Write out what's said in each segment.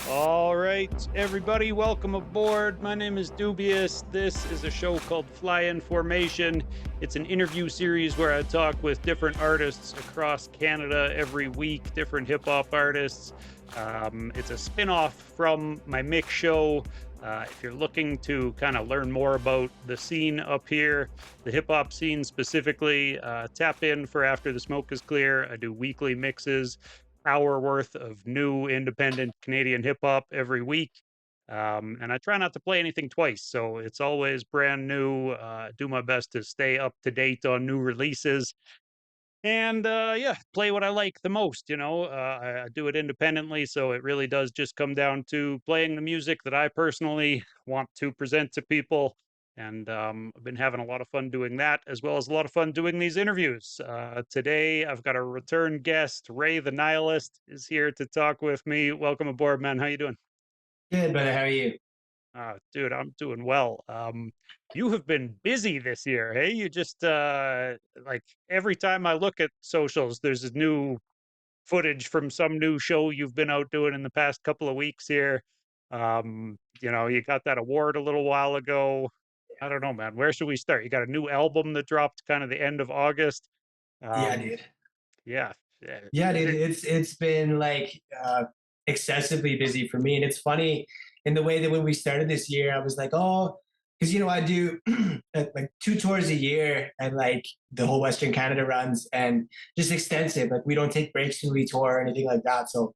All right, everybody, welcome aboard. My name is Doobyis. This is a show called Fly in Formation. It's an interview series where I talk with different artists across Canada every week, different hip hop artists. It's a spin off from my mix show. If you're looking to kind of learn more about the scene up here, the hip hop scene specifically, tap in for After the Smoke is Clear. I do weekly mixes, hour worth of new independent Canadian hip hop every week. And I try not to play anything twice. So it's always brand new. Do my best to stay up to date on new releases. And yeah, play what I like the most. I do it independently. So it really does just come down to playing the music that I personally want to present to people. And I've been having a lot of fun doing that, as well as a lot of fun doing these interviews. Today, I've got a return guest. Ray the Nihilist is here to talk with me. Welcome aboard, man. How you doing? Good, brother. How are you? Dude, I'm doing well. You have been busy this year, hey? You just like every time I look at socials, there's a new footage from some new show you've been out doing in the past couple of weeks here. You got that award a little while ago. I don't know, man. Where should we start? You got a new album that dropped kind of the end of August. Yeah, Um, dude. yeah, yeah. Yeah, Is dude. it? It's been excessively busy for me, and it's funny in the way that when we started this year, I was like, oh, because I do like two tours a year, and like the whole Western Canada runs, and just extensive. Like we don't take breaks when we tour or anything like that. So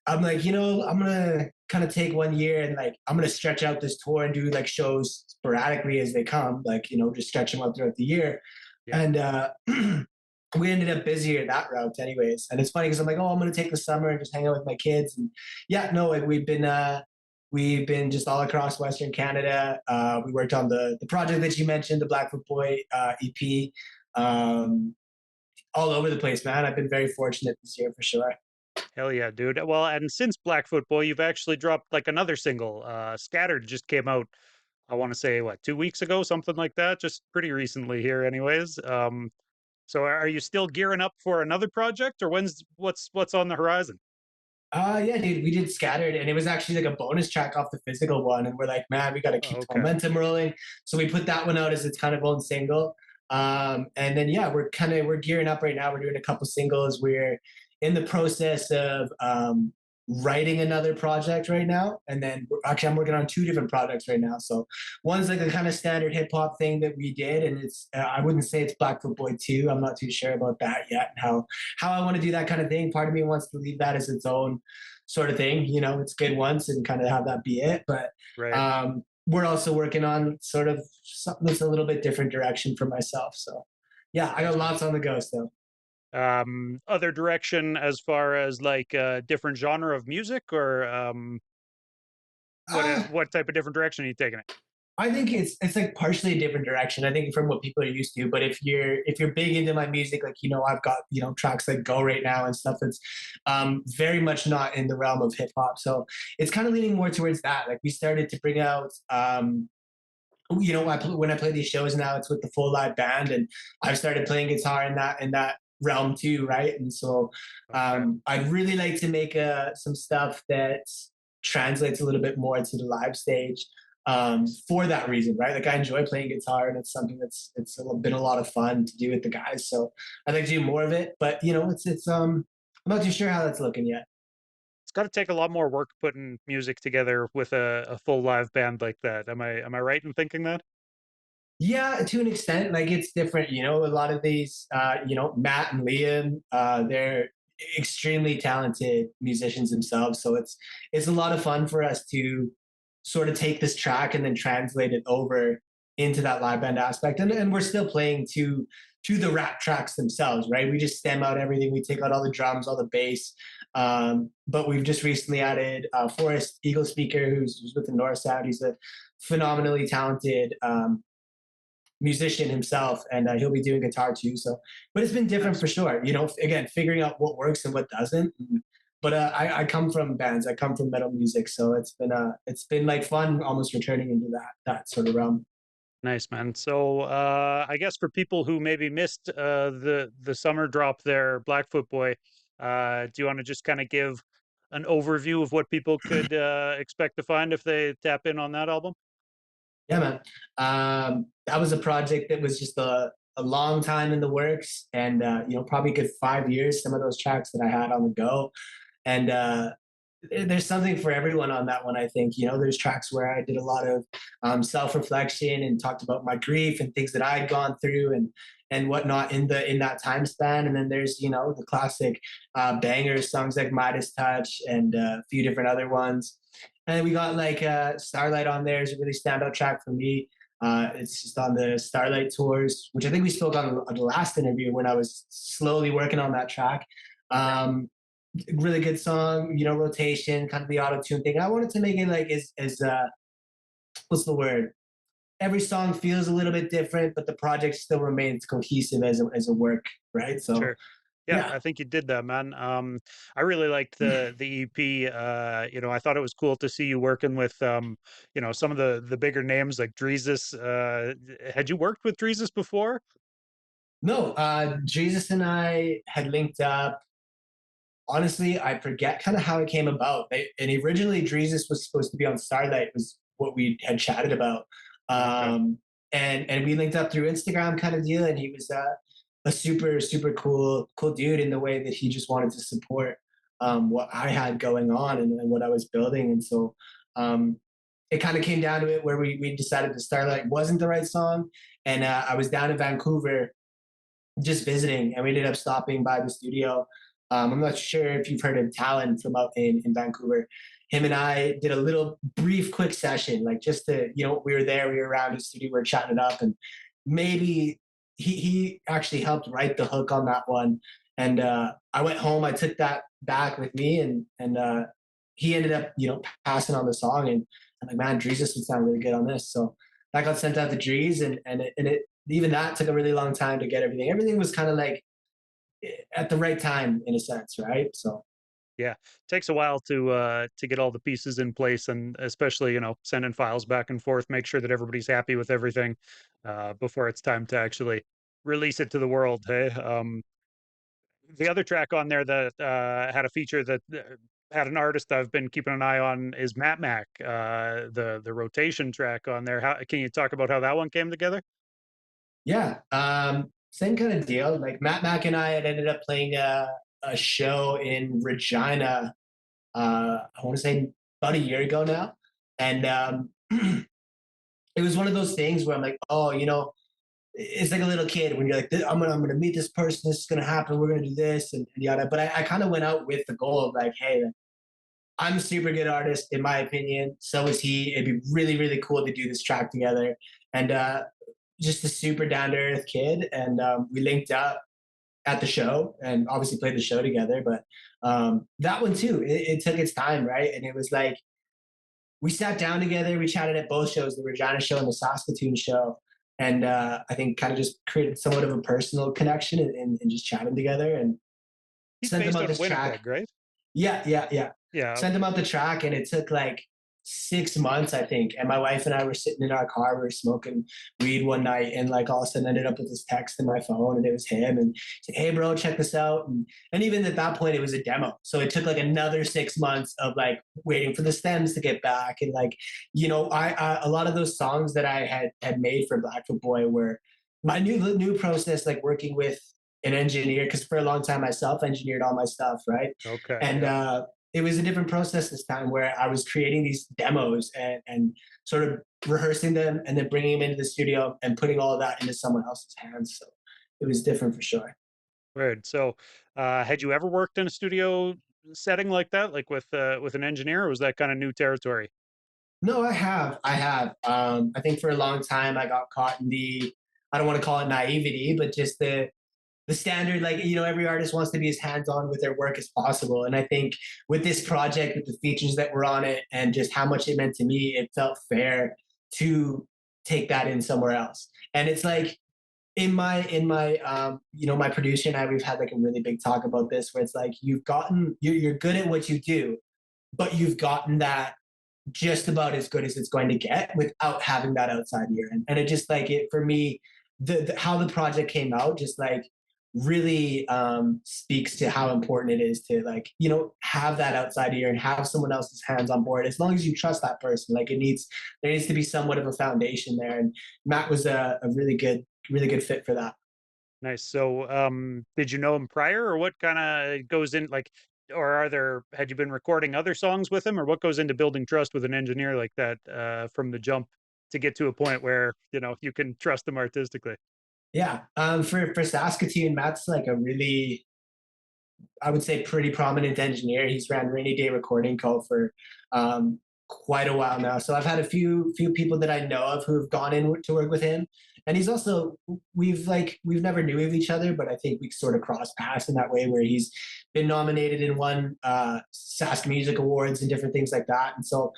I'm like, I'm gonna kind of take 1 year and like I'm gonna stretch out this tour and do like shows sporadically as they come, like just stretch them out throughout the year. Yeah. And we ended up busier that route anyways. And it's funny because I'm like, oh, I'm gonna take the summer and just hang out with my kids. And yeah, no, like we've been just all across Western Canada. We worked on the project that you mentioned, the Blackfoot Boy EP. Um, all over the place, man. I've been very fortunate this year for sure. Hell yeah, dude. Well, and since Blackfoot Boy, you've actually dropped like another single. Scattered just came out, I want to say, what, 2 weeks ago, something like that, just pretty recently here, anyways. So are you still gearing up for another project, or what's on the horizon? Yeah, dude, we did Scattered, and it was actually like a bonus track off the physical one. And we're like, man, we got to Oh, keep the okay. momentum rolling. So we put that one out as its kind of own single. And then yeah, we're gearing up right now. We're doing a couple singles. We're in the process of writing another project right now, and then actually I'm working on two different projects right now. So one's like a kind of standard hip hop thing that we did, and it's I wouldn't say it's Blackfoot Boy 2. I'm not too sure about that yet. How I want to do that kind of thing. Part of me wants to leave that as its own sort of thing. It's good once and kind of have that be it. But Right. we're also working on sort of something that's a little bit different direction for myself. So yeah, I got Nice, man. lots on the go still. Other direction as far as like different genre of music, or Uh, what type of different direction are you taking it? I think it's like partially a different direction. I think from what people are used to. But if you're big into my music, like I've got tracks that go right now and stuff that's very much not in the realm of hip hop. So it's kind of leaning more towards that. Like we started to bring out when I play these shows now, it's with the full live band, and I've started playing guitar in that realm too, right? And so Okay. I'd really like to make some stuff that translates a little bit more to the live stage for that reason, right? Like I enjoy playing guitar, and it's something been a lot of fun to do with the guys. So I'd like to do more of it, but it's I'm not too sure how that's looking yet. It's got to take a lot more work putting music together with a full live band like that. Am I right in thinking that? Yeah, to an extent, like it's different. A lot of these, Matt and Liam, they're extremely talented musicians themselves. So it's a lot of fun for us to sort of take this track and then translate it over into that live band aspect. And we're still playing to the rap tracks themselves, right? We just stem out everything. We take out all the drums, all the bass. But we've just recently added Forrest Eagle Speaker, who's with the North Sound. He's a phenomenally talented musician himself, and he'll be doing guitar too. So, but it's been different Nice. for sure. Again, figuring out what works and what doesn't. But I come from bands. I come from metal music, so it's been like fun, almost returning into that sort of realm. Nice, man. So, I guess for people who maybe missed the summer drop there, Blackfoot Boy, do you want to just kind of give an overview of what people could expect to find if they tap in on that album? Yeah, man. That was a project that was just a long time in the works, and probably a good 5 years. Some of those tracks that I had on the go, and there's something for everyone on that one. I think there's tracks where I did a lot of self-reflection and talked about my grief and things that I had gone through and whatnot in that time span. And then there's the classic bangers, songs like Midas Touch and a few different other ones. And we got like Starlight on there is a really standout track for me. It's just on the Starlight tours, which I think we spoke on the last interview when I was slowly working on that track. Um, Really good song, rotation, kind of the auto tune thing. I wanted to make it like as what's the word? Every song feels a little bit different, but the project still remains cohesive as a work, right? So Sure. Yeah, yeah. I think you did that, man. I really liked the EP. I thought it was cool to see you working with some of the bigger names like Dreezus. Had you worked with Dreezus before? No, Jesus and I had linked up. Honestly, I forget kind of how it came about. And originally, Dreezus was supposed to be on Starlight, was what we had chatted about. Okay. And we linked up through Instagram kind of deal. And he was a super, super cool dude in the way that he just wanted to support what I had going on and what I was building. And so it kind of came down to it where we decided that Starlight wasn't the right song. And I was down in Vancouver just visiting, and we ended up stopping by the studio. I'm not sure if you've heard of Talon from out in Vancouver. Him and I did a little brief, quick session, like just to, we were there, we were around his studio, we were chatting it up, and maybe he actually helped write the hook on that one. And I went home, I took that back with me, and he ended up, passing on the song, and I'm like, man, Dreezus would sound really good on this. So that got sent out to Drees, and it even that took a really long time to get everything. Everything was kind of like at the right time in a sense, right? So Yeah, takes a while to get all the pieces in place, and especially sending files back and forth, make sure that everybody's happy with everything before it's time to actually release it to the world. Hey, the other track on there that had a feature that had an artist I've been keeping an eye on is Matt Mac, the rotation track on there. How can you talk about how that one came together? yeah, same kind of deal. Like Mac and I had ended up playing a show in Regina. I want to say about a year ago now, and it was one of those things where I'm like, oh, it's like a little kid when you're like, I'm gonna meet this person, this is gonna happen, we're gonna do this and yada. But I kind of went out with the goal of like, hey, I'm a super good artist in my opinion. So is he. It'd be really, really cool to do this track together. And just a super down to earth kid. And we linked up at the show and obviously played the show together. But that one too, it took its time, right? And it was like we sat down together, we chatted at both shows, the Regina show and the Saskatoon show. And I think kind of just created somewhat of a personal connection and just chatting together and He's sent them based out out of this track. Winnipeg, right? Yeah, yeah, yeah. Yeah. Sent him out the track, and it took like 6 months, I think. And my wife and I were sitting in our car, we were smoking weed one night, and like all of a sudden ended up with this text in my phone, and it was him. And he said, "Hey, bro, check this out." And even at that point, it was a demo, so it took like another 6 months of like waiting for the stems to get back, and like I a lot of those songs that I had made for Blackfoot Boy were my new process, like working with an engineer because for a long time I self-engineered all my stuff, right? Okay. And Yeah. it was a different process this time where I was creating these demos and sort of rehearsing them and then bringing them into the studio and putting all of that into someone else's hands. So it was different for sure. Weird. So, had you ever worked in a studio setting like that, like with an engineer, or was that kind of new territory? No, I have. I have. I think for a long time I got caught in I don't want to call it naivety, but just the standard, like every artist wants to be as hands-on with their work as possible. And I think with this project, with the features that were on it and just how much it meant to me, it felt fair to take that in somewhere else. And it's like in my my producer and I, we've had like a really big talk about this where it's like you're good at what you do, but you've gotten that just about as good as it's going to get without having that outside ear. And it just like it for me, the how the project came out, just like really speaks to how important it is to, like, you know, have that outside ear and have someone else's hands on board. As long as you trust that person, like, there needs to be somewhat of a foundation there. And Matt was a really good fit for that. Nice. So, did you know him prior, or what kind of goes in like, or had you been recording other songs with him, or what goes into building trust with an engineer like that, from the jump to get to a point where, you can trust them artistically? Yeah. For Saskatoon, Matt's like a really, I would say, pretty prominent engineer. He's ran Rainy Day Recording Co. for quite a while now. So I've had a few people that I know of who have gone in to work with him. And he's also, we've never knew of each other, but I think we sort of crossed paths in that way, where he's been nominated and won Sask Music Awards and different things like that. And so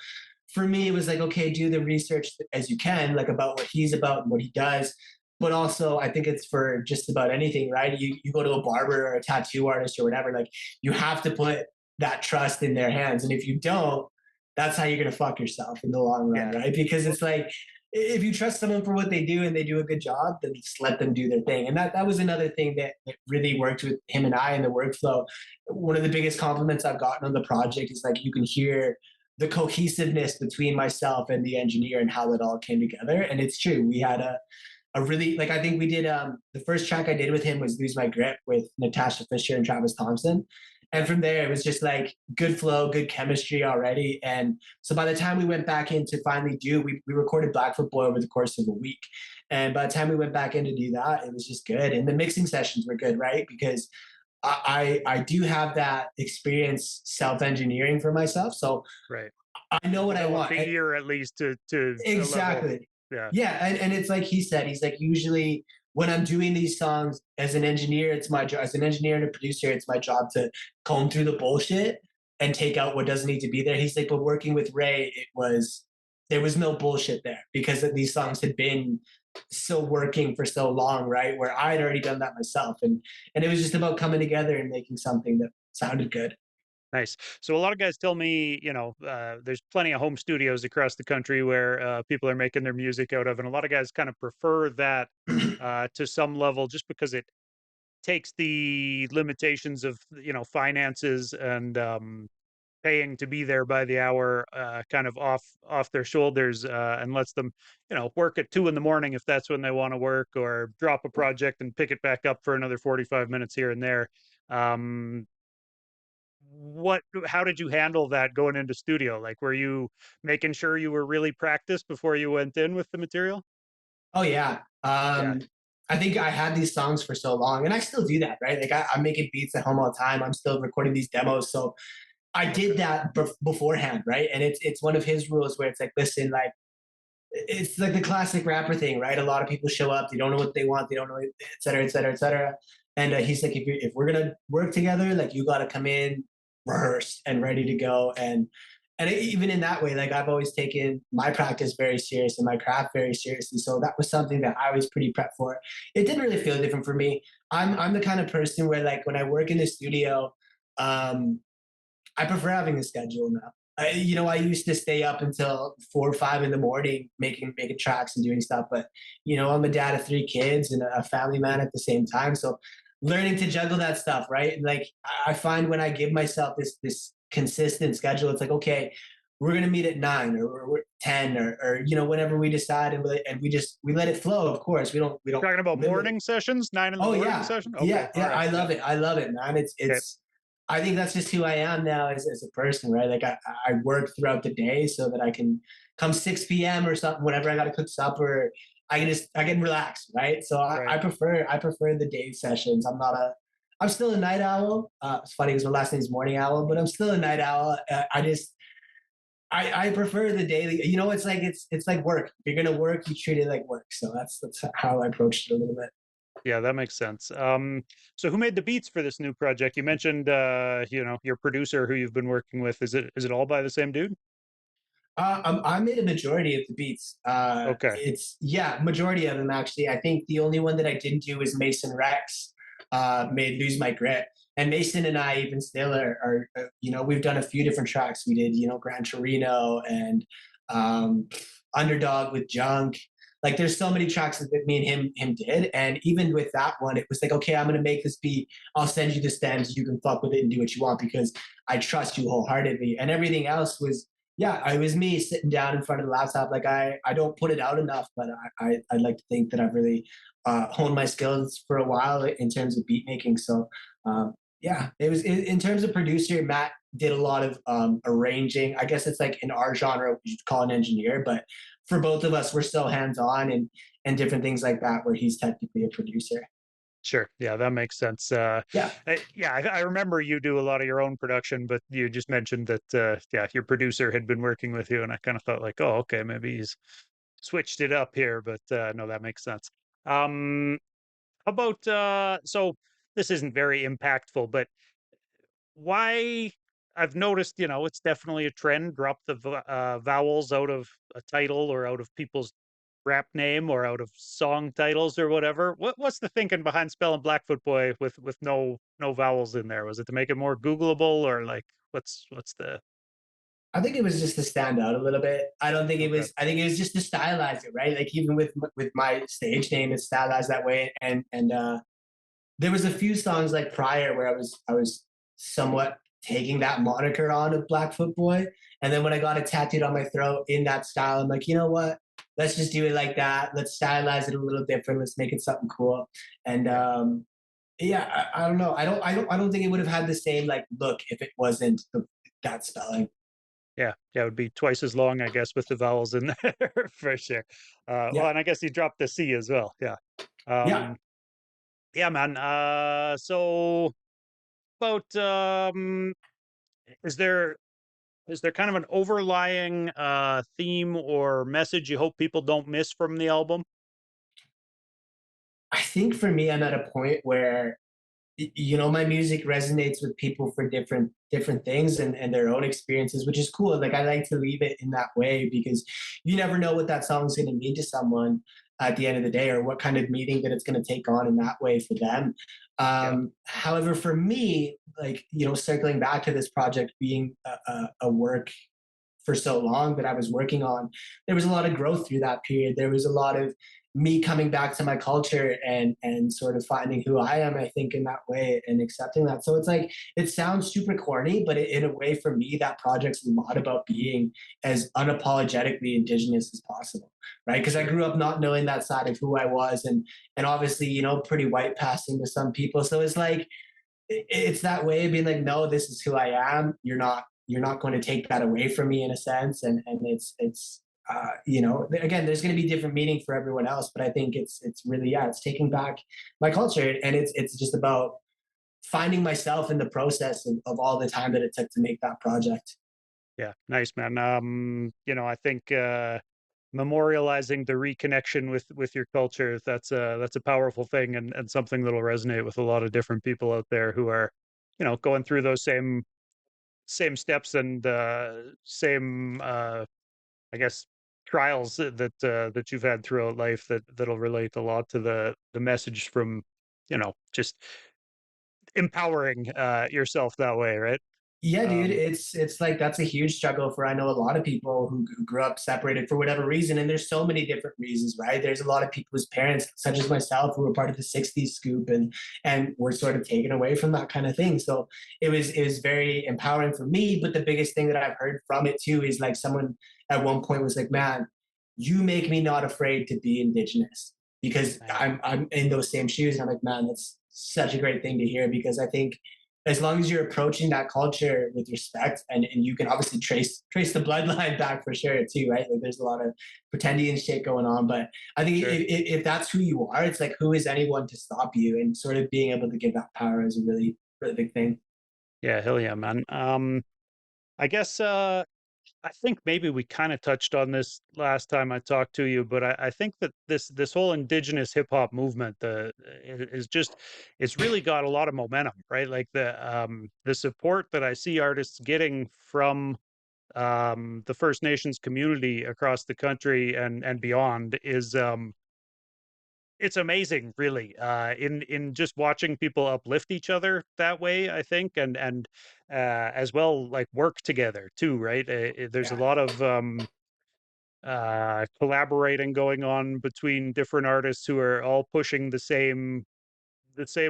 for me, it was like, okay, do the research as you can, like, about what he's about and what he does. But also, I think it's for just about anything, right? You go to a barber or a tattoo artist or whatever, like, you have to put that trust in their hands. And if you don't, that's how you're gonna fuck yourself in the long run, Yeah. right? Because it's like, if you trust someone for what they do and they do a good job, then just let them do their thing. And that was another thing that really worked with him and I in the workflow. One of the biggest compliments I've gotten on the project is, like, you can hear the cohesiveness between myself and the engineer and how it all came together. And it's true. We had a really, like, I think we did the first track I did with him was Lose My Grip with Natasha Fisher and Travis Thompson. And from there, it was just like good flow, good chemistry already. And so by the time we went back in to finally we recorded Blackfoot Boy over the course of a week. And by the time we went back in to do that, it was just good. And the mixing sessions were good, right? Because I do have that experience self-engineering for myself. So Right. I know what I Developed want. a ear at least to a level. Exactly. Yeah. Yeah, and it's like he said, he's like, usually when I'm doing these songs as an engineer, it's my job, as an engineer and a producer, it's my job to comb through the bullshit and take out what doesn't need to be there. He's like, but working with Ray, there was no bullshit there, because these songs had been so working for so long, right? Where I had already done that myself. And it was just about coming together and making something that sounded good. Nice. So a lot of guys tell me, there's plenty of home studios across the country where people are making their music out of, and a lot of guys kind of prefer that to some level, just because it takes the limitations of finances and paying to be there by the hour kind of off their shoulders, and lets them work at 2 in the morning if that's when they want to work, or drop a project and pick it back up for another 45 minutes here and there. Um, how did you handle that going into studio? Like, were you making sure you were really practiced before you went in with the material? Oh yeah. Yeah. I think I had these songs for so long, and I still do that, right? Like, I'm making beats at home all the time. I'm still recording these demos, so I did that beforehand, right? And it's one of his rules where it's like, listen, like, it's like the classic rapper thing, right? A lot of people show up, they don't know what they want, they don't know, et cetera, et cetera, et cetera. And he's like, if we're gonna work together, like, you got to come in rehearsed and ready to go. And even in that way, like, I've always taken my practice very serious and my craft very seriously. So that was something that I was pretty prepped for. It didn't really feel different for me. I'm the kind of person where, like, when I work in the studio, um, I prefer having a schedule now. I used to stay up until 4or 5 in the morning making tracks and doing stuff. But I'm a dad of 3 kids and a family man at the same time. So learning to juggle that stuff, right? Like, I find when I give myself this consistent schedule, it's like, okay, we're gonna meet at 9 or 10 or whenever we decide, and we let it flow. Of course, we don't Talking about limit. morning sessions, 9 in the Oh morning yeah, session. Okay, yeah, all yeah. right, yeah, I love it, man. It's okay, it's. I think that's just who I am now as a person, right? Like, I work throughout the day so that I can come 6 p.m. or something, whenever I got to cook supper, I can relax, right? So right. I prefer the day sessions. I'm still a night owl. It's funny because my last name is morning owl, but I'm still a night owl. I prefer the daily. It's like work. If you're gonna work, you treat it like work. So that's how I approached it a little bit. Yeah, that makes sense. So who made the beats for this new project? You mentioned, your producer who you've been working with. Is it all by the same dude? I made a majority of the beats. Okay. It's yeah, majority of them actually. I think the only one that I didn't do was Mason Rex. Made Lose My Grip, and Mason and I even still we've done a few different tracks. We did Gran Torino and Underdog with Junk. Like there's so many tracks that me and him did, and even with that one, it was like, okay, I'm gonna make this beat. I'll send you the stems. You can fuck with it and do what you want because I trust you wholeheartedly. And everything else was, yeah, it was me sitting down in front of the laptop. Like I don't put it out enough, but I'd like to think that I've really honed my skills for a while in terms of beat making. So yeah, it was in terms of producer. Matt did a lot of arranging. I guess it's like in our genre, you'd call an engineer, but for both of us, we're still hands on and different things like that, where he's technically a producer. Sure. Yeah, that makes sense. Yeah, Yeah, I remember you do a lot of your own production, but you just mentioned that, yeah, your producer had been working with you, and I kind of thought like, oh, okay, maybe he's switched it up here, but no, that makes sense. Um, how about so this isn't very impactful, but why I've noticed, it's definitely a trend. Drop the vowels out of a title or out of people's rap name or out of song titles or whatever. What's the thinking behind spelling Blackfoot Boy with no vowels in there? Was it to make it more Googleable or like what's the I think it was just to stand out a little bit. I don't think it okay? was. I think it was just to stylize it, right? Like even with my stage name, it's stylized that way. And there was a few songs like prior where I was somewhat taking that moniker on of Blackfoot Boy, and then when I got it tattooed on my throat in that style, I'm like, you know what? Let's just do it like that. Let's stylize it a little different. Let's make it something cool. And Yeah. yeah, I don't know. I don't think it would have had the same like look if it wasn't that spelling. Yeah, yeah, it would be twice as long, I guess, with the vowels in there for sure. Well, Yeah, and I guess you dropped the C as well. Yeah. yeah. Um, yeah, man. So about is there is there kind of an overlying theme or message you hope people don't miss from the album? I think for me, I'm at a point where my music resonates with people for different things and their own experiences, which is cool. Like I like to leave it in that way because you never know what that song is going to mean to someone at the end of the day, or what kind of meaning that it's going to take on in that way for them. Yeah, However, for me, like circling back to this project being a work for so long that I was working on, there was a lot of growth through that period. There was a lot of me coming back to my culture and sort of finding who I am, I think, in that way and accepting that. So it's like it sounds super corny, but in a way for me, that project's a lot about being as unapologetically Indigenous as possible, right? Because I sure. grew up not knowing that side of who I was, and obviously, pretty white passing to some people. So it's like it's that way of being like, no, this is who I am. You're not going to take that away from me in a sense. And it's again, there's going to be different meaning for everyone else, but I think it's really, yeah, it's taking back my culture, and it's just about finding myself in the process of all the time that it took to make that project. Yeah, nice, man. I think memorializing the reconnection with your culture, that's a powerful thing and something that'll resonate with a lot of different people out there who are, going through those same steps and same I guess trials that you've had throughout life that'll relate a lot to the message from, just empowering yourself that way, right? Yeah, dude, Um, it's like that's a huge struggle for I know a lot of people who grew up separated for whatever reason, and there's so many different reasons, right? There's a lot of people whose parents, such as myself, who were part of the '60s scoop and were sort of taken away from that kind of thing. So it was very empowering for me. But the biggest thing that I've heard from it too is like someone at one point was like, "Man, you make me not afraid to be Indigenous." Because nice. I'm in those same shoes. And I'm like, man, that's such a great thing to hear because I think as long as you're approaching that culture with respect and you can obviously trace the bloodline back for sure too, right? Like there's a lot of pretendian shit going on, but I think Sure. if that's who you are, it's like who is anyone to stop you, and sort of being able to give that power is a really really big thing. Yeah, hell yeah, man. I guess I think maybe we kind of touched on this last time I talked to you, but I think that this whole indigenous hip hop movement is just it's really got a lot of momentum, right? Like the support that I see artists getting from the First Nations community across the country and beyond is it's amazing, really. In just watching people uplift each other that way, I think, and as well like work together too, right? There's a Yeah. lot of collaborating going on between different artists who are all pushing the same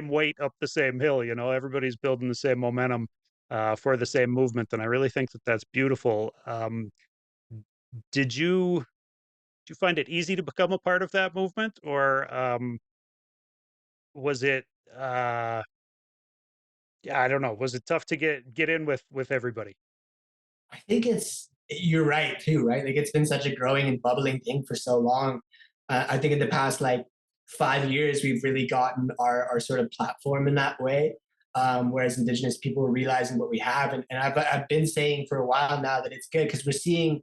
weight up the same hill. You know, everybody's building the same momentum for the same movement, and I really think that that's beautiful. Did you did you find it easy to become a part of that movement, or was it? Uh, yeah, I don't know. Was it tough to get in with everybody? I think you're right too, right? Like it's been such a growing and bubbling thing for so long. I think in the past like 5 years, we've really gotten our sort of platform in that way. Whereas Indigenous people are realizing what we have, and I've been saying for a while now that it's good because we're seeing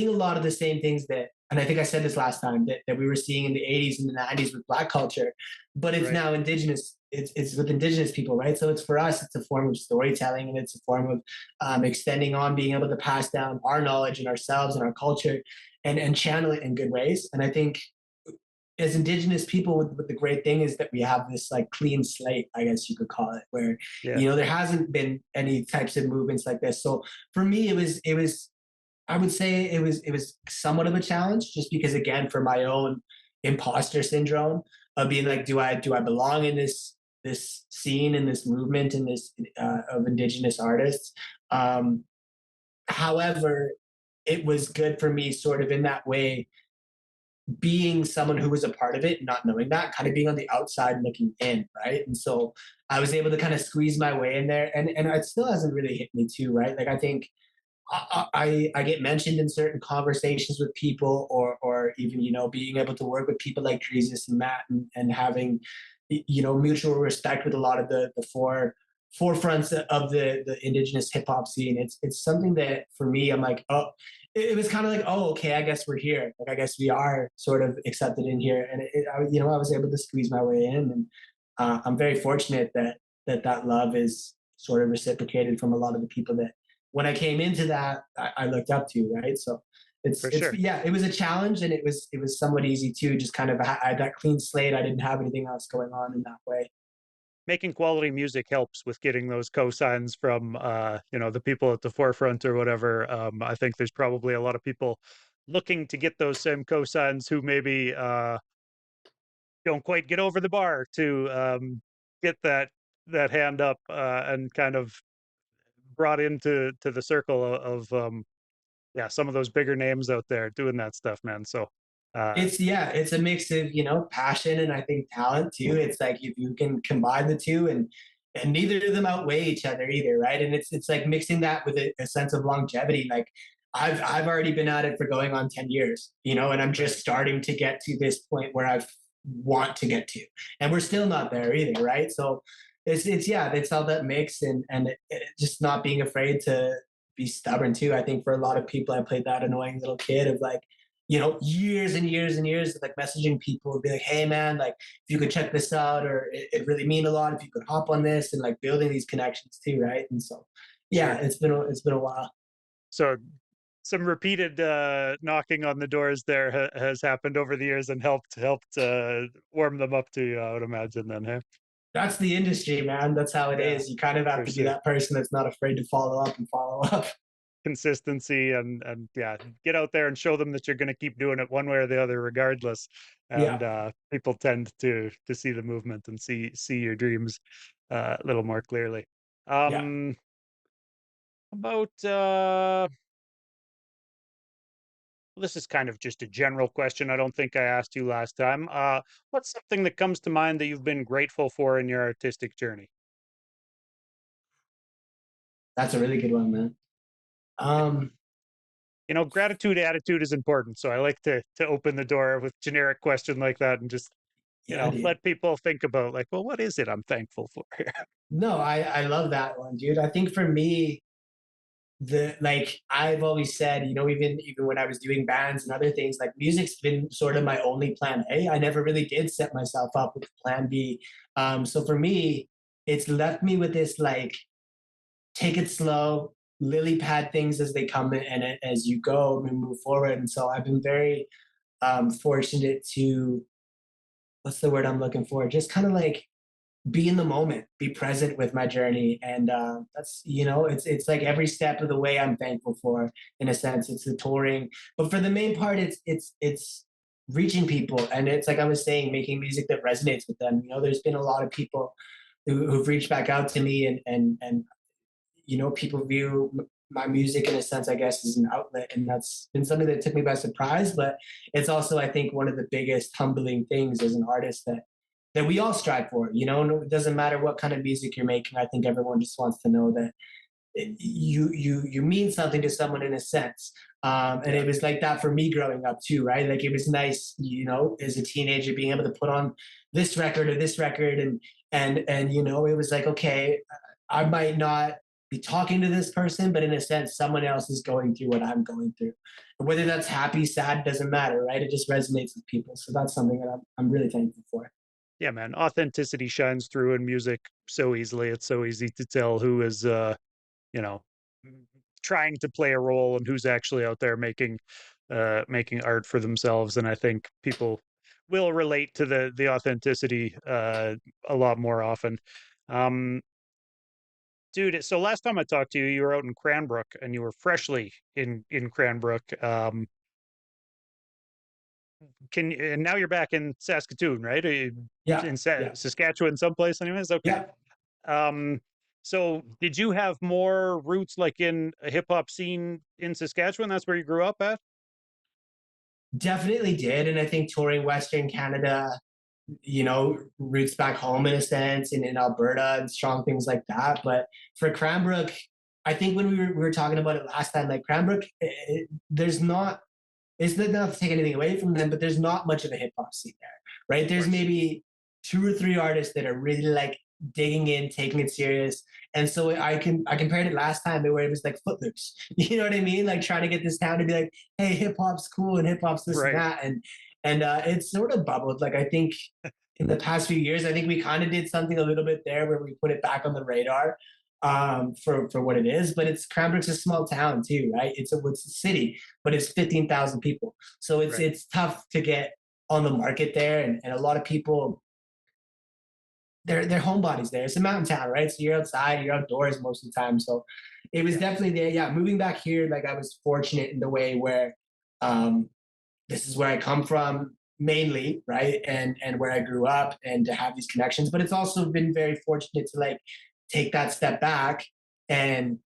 a lot of the same things that, and I think I said this last time, that we were seeing in the 80s and the 90s with Black culture, but it's Right. now Indigenous. It's with Indigenous people, right? So it's for us, it's a form of storytelling, and it's a form of extending on, being able to pass down our knowledge and ourselves and our culture, and channel it in good ways. And I think as Indigenous people, with the great thing is that we have this like clean slate, I guess you could call it, where Yeah. there hasn't been any types of movements like this. So for me, it was I would say it was somewhat of a challenge, just because again, for my own imposter syndrome of being like, do I belong in this scene, in this movement, in this of Indigenous artists? Um, However, it was good for me, sort of in that way, being someone who was a part of it, not knowing that, kind of being on the outside looking in, right? And so I was able to kind of squeeze my way in there, and it still hasn't really hit me too, right? Like I think I get mentioned in certain conversations with people, or even being able to work with people like Jesus and Matt, and having mutual respect with a lot of the forefronts of the Indigenous hip hop scene. It's something that for me, I'm like, oh, it was kind of like, oh, okay, I guess we're here. Like I guess we are sort of accepted in here, and I was able to squeeze my way in, and I'm very fortunate that love is sort of reciprocated from a lot of the people that when I came into that, I looked up to, right? So For it's sure. yeah, it was a challenge, and it was somewhat easy too. Just kind of I had that clean slate. I didn't have anything else going on in that way. Making quality music helps with getting those cosigns from the people at the forefront or whatever. I think there's probably a lot of people looking to get those same cosigns who maybe don't quite get over the bar to get that hand up and kind of brought into the circle of yeah, some of those bigger names out there doing that stuff, man. So uh It's a mix of passion and I think talent too. It's like if you can combine the two, and neither of them outweigh each other either, right? And it's like mixing that with a sense of longevity. Like I've already been at it for going on 10 years, and I'm just right. starting to get to this point where I want to get to, and we're still not there either, right? So it's yeah, it's all that mix, and just not being afraid to be stubborn too. I think for a lot of people, I played that annoying little kid of like, years and years and years of like messaging people and be like, hey man, like if you could check this out, or it really mean a lot if you could hop on this, and like building these connections too, right? And so yeah, Sure. it's been a while. So some repeated knocking on the doors there has happened over the years and helped warm them up to you, I would imagine then, hey? That's the industry, man. That's how it Yeah, is. You kind of have for to be sure. that person that's not afraid to follow up and follow up. Consistency and yeah, get out there and show them that you're going to keep doing it one way or the other regardless. And Yeah, people tend to see the movement and see your dreams a little more clearly. yeah. Um about this is kind of just a general question. I don't think I asked you last time. What's something that comes to mind that you've been grateful for in your artistic journey? That's a really good one, man. um You know, gratitude attitude is important. So I like to open the door with generic question like that and just, yeah, dude. let people think about like, well, what is it I'm thankful for here? No, I love that one, dude. I think for me, the like I've always said, even when I was doing bands and other things, like music's been sort of my only plan A. I never really did set myself up with plan B. So for me, it's left me with this like take it slow, lily pad things as they come in, and as you go and move forward. And so I've been very fortunate to, what's the word I'm looking for? Just kind of like be in the moment, be present with my journey. And that's, it's like every step of the way I'm thankful for, in a sense. It's the touring. But for the main part, it's reaching people. And it's like I was saying, making music that resonates with them. There's been a lot of people who've reached back out to me, and people view my music in a sense, I guess, as an outlet. And that's been something that took me by surprise. But it's also, I think, one of the biggest humbling things as an artist that we all strive for. It doesn't matter what kind of music you're making. I think everyone just wants to know that you mean something to someone, in a sense. And Yeah. it was like that for me growing up too, right? Like it was nice, as a teenager, being able to put on this record or this record, and it was like, okay, I might not be talking to this person, but in a sense, someone else is going through what I'm going through. And whether that's happy, sad, doesn't matter, right? It just resonates with people. So that's something that I'm really thankful for. Yeah, man. Authenticity shines through in music so easily. It's so easy to tell who is you know, trying to play a role and who's actually out there making art for themselves. And I think people will relate to the authenticity a lot more often. Um, Dude, so last time I talked to you, you were out in Cranbrook and you were freshly in Cranbrook. And now you're back in Saskatoon, right? Yeah, In yeah, Saskatchewan, someplace, anyways. Okay. yeah. Um, so did you have more roots like in a hip hop scene in Saskatchewan? That's where you grew up at? Definitely did. And I think touring Western Canada, roots back home in a sense, in Alberta and strong things like that. But for Cranbrook, I think when we were talking about it last time, like Cranbrook, there's not, it's not to take anything away from them, but there's not much of a hip hop scene there, right? Of There's course. maybe two or three artists that are really like digging in, taking it serious. And so I compared it last time where it was like Footloose. You know what I mean? Like trying to get this town to be like, hey, hip hop's cool and hip hop's this and Right. that. And it's sort of bubbled. Like I think in the past few years, I think we kind of did something a little bit there where we put it back on the radar for what it is. But it's Cranbrook's a small town too, right? It's a city, but it's 15,000 people, so it's Right. it's tough to get on the market there, and a lot of people, they're homebodies there. It's a mountain town, right? So you're outside, you're outdoors most of the time. So it was Yeah. definitely there. Yeah, moving back here, like I was fortunate in the way where um, this is where I come from mainly, right? And where I grew up, and to have these connections. But it's also been very fortunate to like take that step back and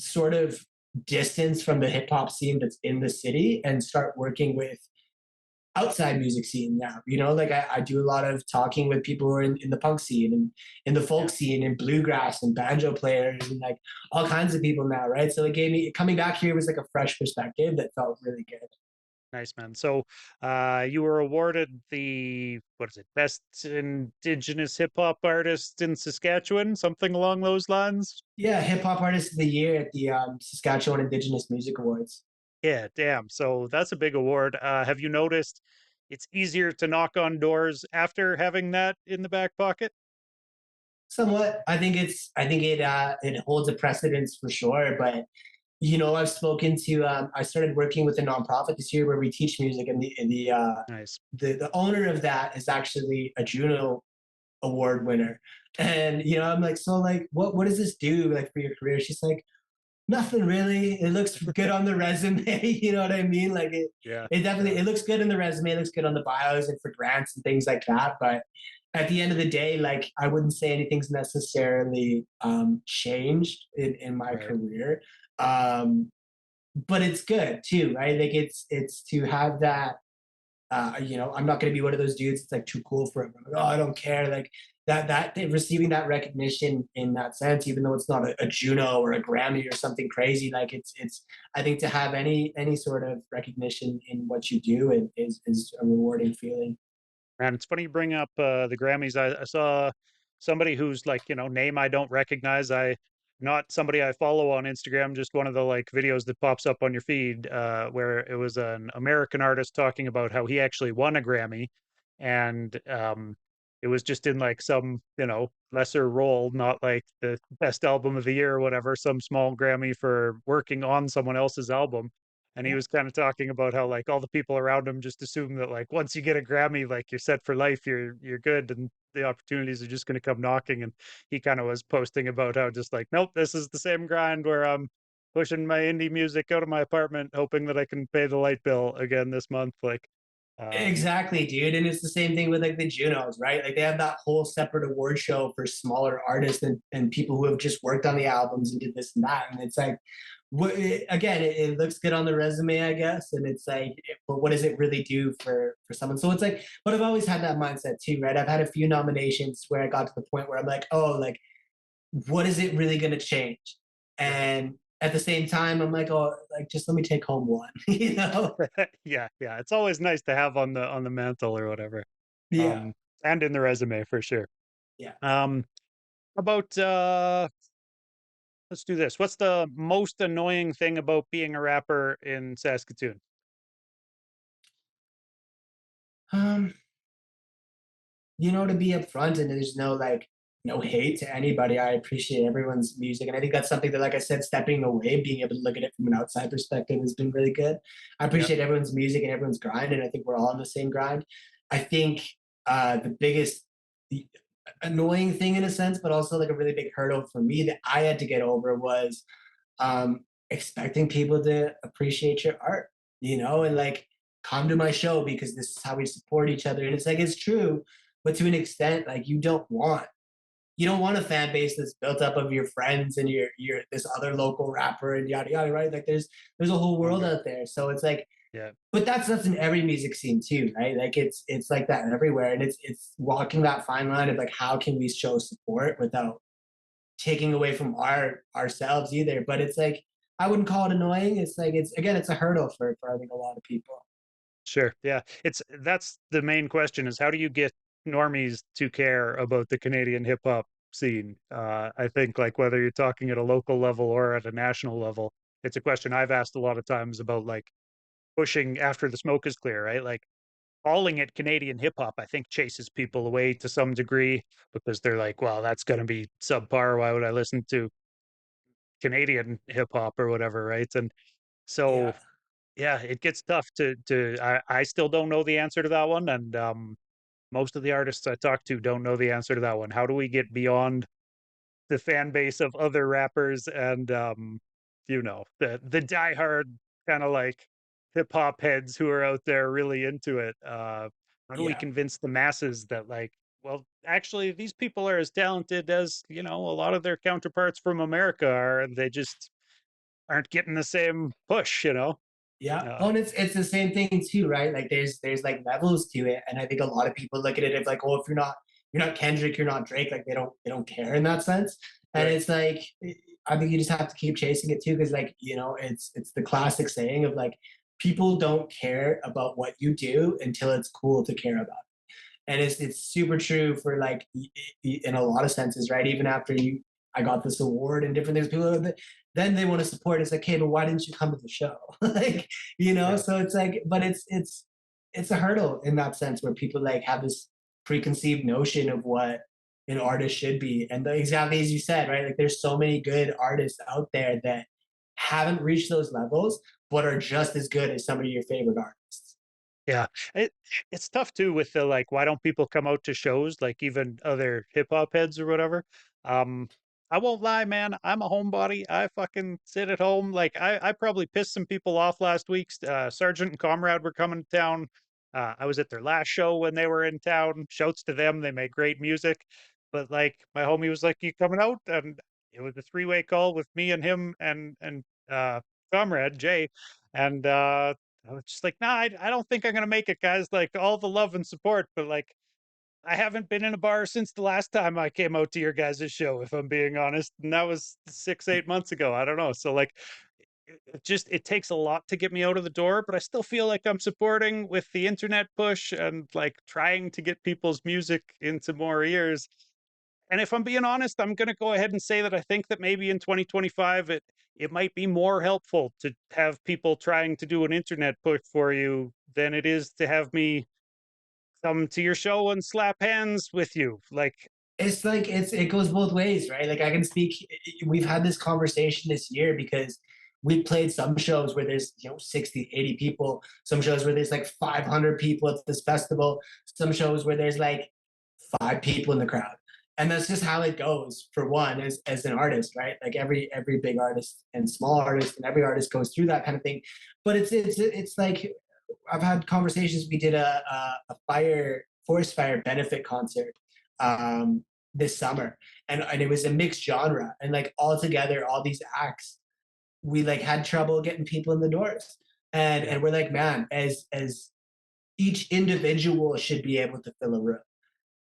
sort of distance from the hip hop scene that's in the city and start working with outside music scene now. Like I do a lot of talking with people who are in the punk scene and in the folk Yeah. scene and bluegrass and banjo players and like all kinds of people now, right? So it gave me, coming back here was like a fresh perspective that felt really good. Nice, man. So you were awarded the, what is it, best Indigenous hip hop artist in Saskatchewan, something along those lines. Yeah, hip hop artist of the year at the Saskatchewan Indigenous Music Awards. Yeah, damn. So that's a big award. Have you noticed it's easier to knock on doors after having that in the back pocket? Somewhat, I think it holds a precedence for sure. But I've spoken to. I started working with a nonprofit this year where we teach music, and Nice. the owner of that is actually a Juno Award winner. And I'm like, so like, what does this do like for your career? She's like, nothing really. It looks good on the resume. You know what I mean? Like Yeah. it definitely Yeah. it looks good in the resume. It looks good on the bios and for grants and things like that. But at the end of the day, like I wouldn't say anything's necessarily changed in my Right. career. Um, but it's good too, right? Like it's to have that. I'm not going to be one of those dudes. It's like too cool for it. Like, oh, I don't care. Like that receiving that recognition in that sense, even though it's not a Juno or a Grammy or something crazy. Like it's. I think to have any sort of recognition in what you do is a rewarding feeling. And it's funny you bring up the Grammys. I saw somebody who's like, name I don't recognize. Not somebody I follow on Instagram, just one of the like videos that pops up on your feed, where it was an American artist talking about how he actually won a Grammy, and it was just in like some, lesser role, not like the best album of the year or whatever, some small Grammy for working on someone else's album. And he Yeah, was kind of talking about how like all the people around him just assume that like once you get a Grammy, like you're set for life, you're good, and the opportunities are just going to come knocking. And he kind of was posting about how just like, nope, this is the same grind where I'm pushing my indie music out of my apartment, hoping that I can pay the light bill again this month. Like, um, Exactly, dude. And it's the same thing with like the Junos, right? Like they have that whole separate award show for smaller artists and people who have just worked on the albums and did this and that. And it's like, again, it looks good on the resume, I guess. And it's like, but what does it really do for someone? So it's like, but I've always had that mindset too, right? I've had a few nominations where I got to the point where I'm like, oh, like, what is it really going to change? right. And at the same time, I'm like, oh, like, just let me take home one, you know? Yeah, yeah. It's always nice to have on the mantle or whatever. Yeah. Um, and in the resume for sure. Yeah. Um, about let's do this. What's the most annoying thing about being a rapper in Saskatoon? Um, to be upfront and there's no like no hate to anybody. I appreciate everyone's music. And I think that's something that, like I said, stepping away, being able to look at it from an outside perspective has been really good. I Yeah, appreciate everyone's music and everyone's grind. And I think we're all on the same grind. I think the biggest the annoying thing in a sense, but also like a really big hurdle for me that I had to get over was expecting people to appreciate your art, and like come to my show because this is how we support each other. And it's like it's true, but to an extent, like you don't want a fan base that's built up of your friends and your this other local rapper and yada yada, right? Like there's a whole world hunger. out there. So it's like, Yeah, but that's in every music scene too, right? Like it's like that everywhere. And it's walking that fine line of like how can we show support without taking away from ourselves either. But it's like I wouldn't call it annoying. It's like it's a hurdle for I think a lot of people. sure. Yeah, it's that's the main question is how do you get normies to care about the Canadian hip hop scene? I think like whether you're talking at a local level or at a national level, it's a question I've asked a lot of times about like pushing after the smoke is clear, right? Like calling it Canadian hip hop, I think chases people away to some degree because they're like, well, that's going to be subpar. Why would I listen to Canadian hip hop or whatever, right? And so, Yeah. yeah, it gets tough I still don't know the answer to that one. And most of the artists I talk to don't know the answer to that one. How do we get beyond the fan base of other rappers and the diehard kind of like hip hop heads who are out there really into it. How do we Yeah. convince the masses that like, well, actually these people are as talented as, a lot of their counterparts from America are, and they just aren't getting the same push. Yeah. Oh, Uh, and it's the same thing too, right? Like there's like levels to it. And I think a lot of people look at it as like, oh, if you're not Kendrick, you're not Drake, like they don't care in that sense. And right. it's like I think you just have to keep chasing it too, because like, it's the classic saying of like people don't care about what you do until it's cool to care about. And it's super true for like in a lot of senses, right? Even after I got this award and different things, people then they want to support. It's like, hey, but why didn't you come to the show? Like, Yeah. so it's like, but it's a hurdle in that sense where people like have this preconceived notion of what an artist should be. And exactly as you said, right? Like there's so many good artists out there that haven't reached those levels, but are just as good as some of your favorite artists. Yeah. It it's tough too with the like why don't people come out to shows like even other hip hop heads or whatever. Um I won't lie, man. I'm a homebody. I fucking sit at home. Like I probably pissed some people off last week. Sergeant and Comrade were coming to town. I was at their last show when they were in town. Shouts to them. They make great music. But like my homie was like, "You coming out?" And it was a three-way call with me and him and Comrade Jay. And I was just like, nah, I don't think I'm gonna make it, guys. Like all the love and support, but like I haven't been in a bar since the last time I came out to your guys' show, if I'm being honest. And that was 6, 8 months ago. I don't know. So like it takes a lot to get me out of the door, but I still feel like I'm supporting with the internet push and like trying to get people's music into more ears. And if I'm being honest, I'm going to go ahead and say that I think that maybe in 2025 it might be more helpful to have people trying to do an internet push for you than it is to have me come to your show and slap hands with you. Like, It's like it goes both ways, right? Like I can speak. We've had this conversation this year because we played some shows where there's 60, 80 people, some shows where there's like 500 people at this festival, some shows where there's like 5 people in the crowd. And that's just how it goes for one as an artist, right? Like every big artist and small artist and every artist goes through that kind of thing. But it's like I've had conversations. We did a forest fire benefit concert this summer, and it was a mixed genre, and like all together, all these acts, we like had trouble getting people in the doors, and we're like, man, as each individual should be able to fill a room,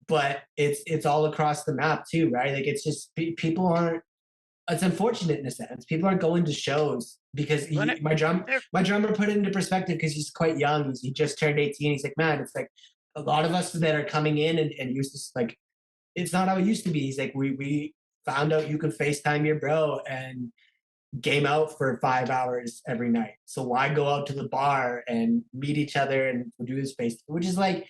but it's all across the map too, right? Like it's just people aren't. It's unfortunate in a sense. People aren't going to shows because my drummer put it into perspective because he's quite young. He just turned 18. He's like, man, it's like a lot of us that are coming in and used to like, it's not how it used to be. He's like, we found out you could FaceTime your bro and game out for 5 hours every night. So why go out to the bar and meet each other and do this face, which is like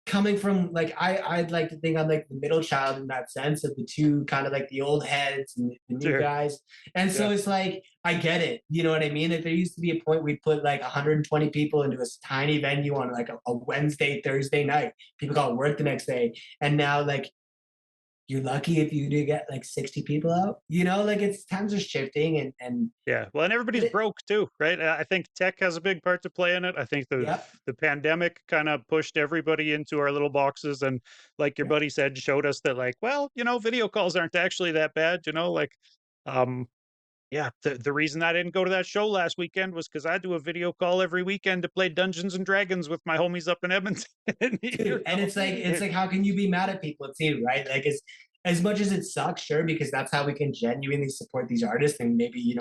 coming from like I'd like to think I'm like the middle child in that sense of the two kind of like the old heads and the new Sure. guys. And so it's like I get it. You know what I mean? Like there used to be a point we'd put like 120 people into a tiny venue on like a Wednesday, Thursday night. People got work the next day. And now like you're lucky if you do get like 60 people out. You know, like it's times are shifting and Yeah, well, and everybody's broke too, right? I think tech has a big part to play in it. I think yep. the pandemic kind of pushed everybody into our little boxes, and like your Yep. buddy said, showed us that like, well, video calls aren't actually that bad. Like, um, yeah, the reason I didn't go to that show last weekend was because I do a video call every weekend to play Dungeons and Dragons with my homies up in Edmonton. Dude, and it's like how can you be mad at people too, right? Like as much as it sucks, sure, because that's how we can genuinely support these artists and maybe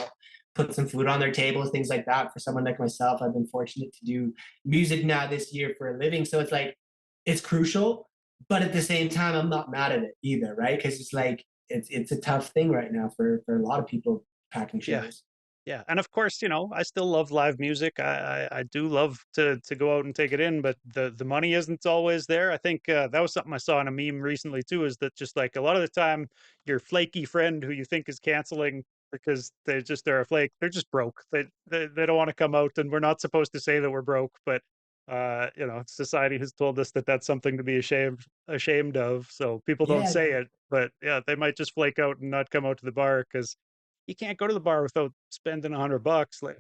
put some food on their tables, things like that. For someone like myself, I've been fortunate to do music now this year for a living, so it's like it's crucial, but at the same time I'm not mad at it either, right? Because it's like it's a tough thing right now for a lot of people packing Yeah. shows. Yeah, and of course, I still love live music. I do love to go out and take it in, but the money isn't always there. I think that was something I saw in a meme recently too. Is that just like a lot of the time, your flaky friend who you think is canceling because they're a flake. They're just broke. They don't want to come out, and we're not supposed to say that we're broke, but society has told us that that's something to be ashamed of. So people don't Yeah, say it, but yeah, they might just flake out and not come out to the bar because you can't go to the bar without spending $100, like,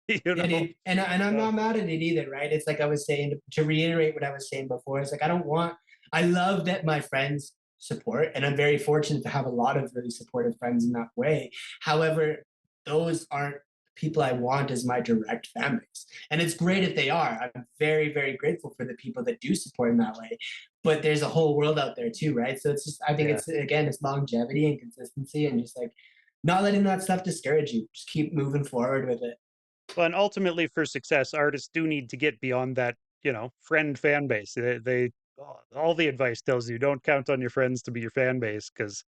you yeah, know? dude. And I'm So, not mad at it either, right? It's like I was saying to reiterate what I was saying before. It's like I love that my friends support, and I'm very fortunate to have a lot of really supportive friends in that way. However, those aren't people I want as my direct fan base. And it's great if they are. I'm very, very grateful for the people that do support in that way. But there's a whole world out there too, right? So it's just I think yeah. it's again it's longevity and consistency and just like not letting that stuff discourage you. Just keep moving forward with it. Well, and ultimately for success, artists do need to get beyond that, friend fan base. All the advice tells you don't count on your friends to be your fan base because,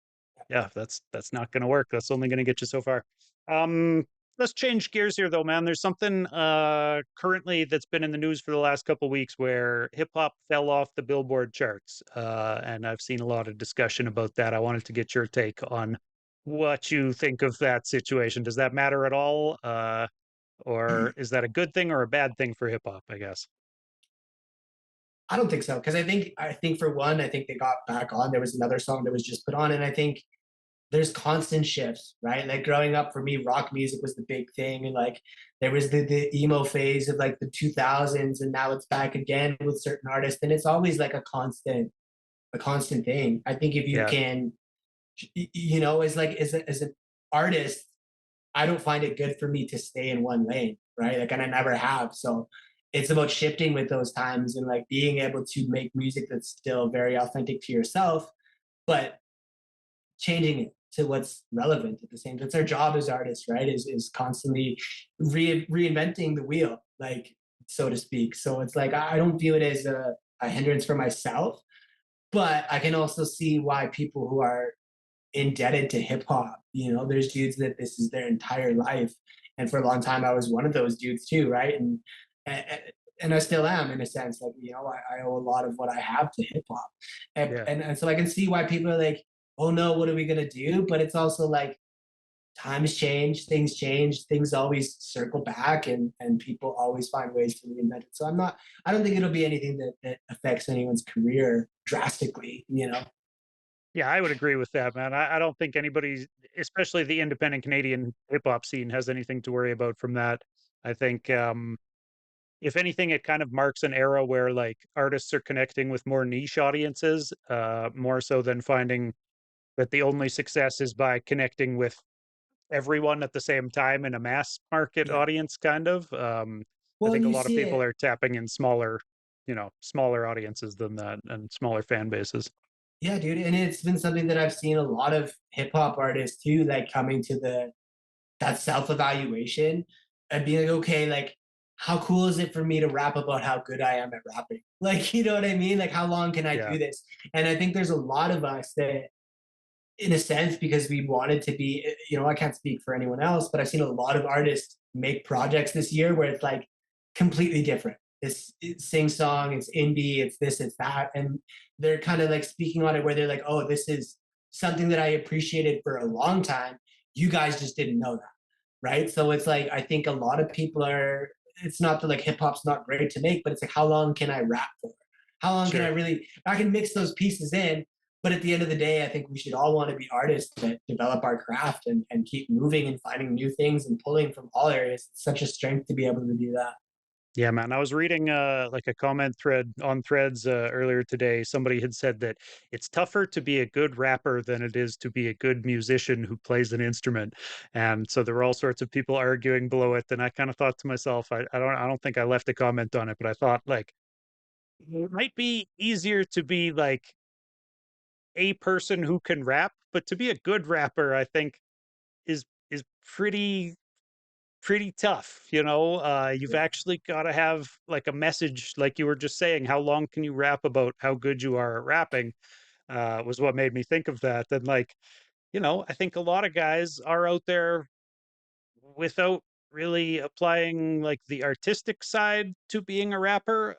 yeah, that's not going to work. That's only going to get you so far. Let's change gears here, though, man. There's something currently that's been in the news for the last couple weeks where hip hop fell off the Billboard charts, and I've seen a lot of discussion about that. I wanted to get your take on what you think of that situation. Does that matter at all? Or is that a good thing or a bad thing for hip hop, I guess? I don't think so because I think for one, I think they got back on. There was another song that was just put on, and I think there's constant shifts, right? Like growing up for me, rock music was the big thing, and like there was the emo phase of like the 2000s, and now it's back again with certain artists, and it's always like a constant thing. I think if you Yeah, can, as like as an artist, I don't find it good for me to stay in one lane, right? Like, and I never have. So it's about shifting with those times and like being able to make music that's still very authentic to yourself, but changing it to what's relevant at the same time. It's our job as artists, right? Is constantly reinventing the wheel, like so to speak. So it's like I don't view it as a hindrance for myself, but I can also see why people who are indebted to hip hop. There's dudes that this is their entire life, and for a long time, I was one of those dudes too, right? And and I still am in a sense. Like I owe a lot of what I have to hip hop, and, yeah, and and so I can see why people are like, oh no, what are we gonna do? But it's also like times change, things always circle back, and people always find ways to reinvent it. So I don't think it'll be anything that affects anyone's career drastically, you know? Yeah, I would agree with that, man. I don't think anybody, especially the independent Canadian hip hop scene, has anything to worry about from that. I think, if anything, it kind of marks an era where like artists are connecting with more niche audiences, more so than finding that the only success is by connecting with everyone at the same time in a mass market Yeah. audience, kind of. I Well, think a you lot of see people it. are tapping in smaller, smaller audiences than that and smaller fan bases. Yeah, dude. And it's been something that I've seen a lot of hip hop artists too, like coming to that self-evaluation and being like, okay, like how cool is it for me to rap about how good I am at rapping? Like, you know what I mean? Like how long can I Yeah, do this? And I think there's a lot of us that in a sense, because we wanted to be, I can't speak for anyone else, but I've seen a lot of artists make projects this year where it's like completely different. It's sing song, it's indie, it's this, it's that. And they're kind of like speaking on it where they're like, oh, this is something that I appreciated for a long time. You guys just didn't know that. Right. So it's like, I think a lot of people are, it's not that like hip hop's not great to make, but it's like, how long can I rap for? How long can I sure. really, I can mix those pieces in, but at the end of the day, I think we should all want to be artists that develop our craft and keep moving and finding new things and pulling from all areas. It's such a strength to be able to do that. Yeah, man. I was reading like a comment thread on Threads earlier today. Somebody had said that it's tougher to be a good rapper than it is to be a good musician who plays an instrument. And so there were all sorts of people arguing below it. And I kind of thought to myself, I don't think I left a comment on it, but I thought like it might be easier to be like a person who can rap, but to be a good rapper, I think is pretty tough, you've Yeah. actually got to have like a message, like you were just saying. How long can you rap about how good you are at rapping? Was what made me think of that. And like, I think a lot of guys are out there without really applying like the artistic side to being a rapper,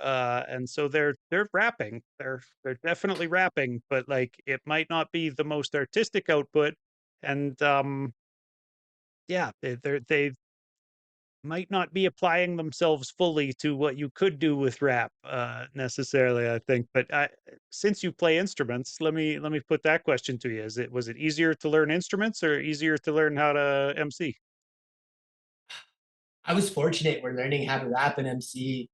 and so they're rapping, they're definitely rapping, but like it might not be the most artistic output. And yeah, they might not be applying themselves fully to what you could do with rap, necessarily, I think. But since you play instruments, let me put that question to you: was it easier to learn instruments or easier to learn how to MC? I was fortunate where learning how to rap and MC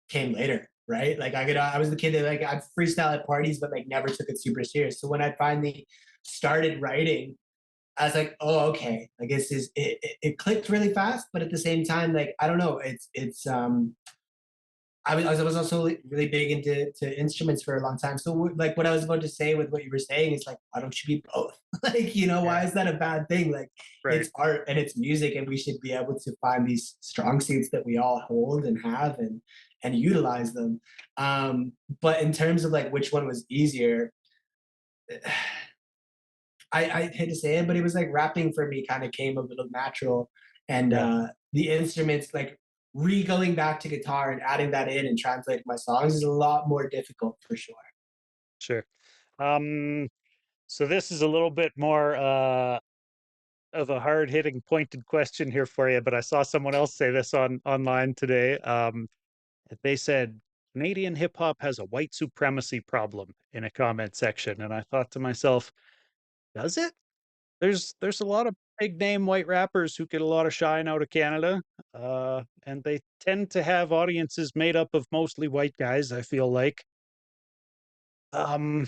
came later, right? Like I was the kid that like I'd freestyle at parties, but like never took it super serious. So when I finally started writing, I was like, oh, okay. Like it clicked really fast, but at the same time, like I don't know, I was also really big into to instruments for a long time. So like what I was about to say with what you were saying is like, why don't you be both? Like, why Yeah, is that a bad thing? Like right. it's art and it's music, and we should be able to find these strong suits that we all hold and have and utilize them. But in terms of like which one was easier, I hate to say it, but it was like rapping for me kind of came a little natural. And Yeah, the instruments, like going back to guitar and adding that in and translating my songs is a lot more difficult for sure. sure. um so this is a little bit more of a hard-hitting pointed question here for you, but I saw someone else say this on online today. They said Canadian hip hop has a white supremacy problem in a comment section, and I thought to myself, does it? There's a lot of big name white rappers who get a lot of shine out of Canada, and they tend to have audiences made up of mostly white guys, I feel like. Um,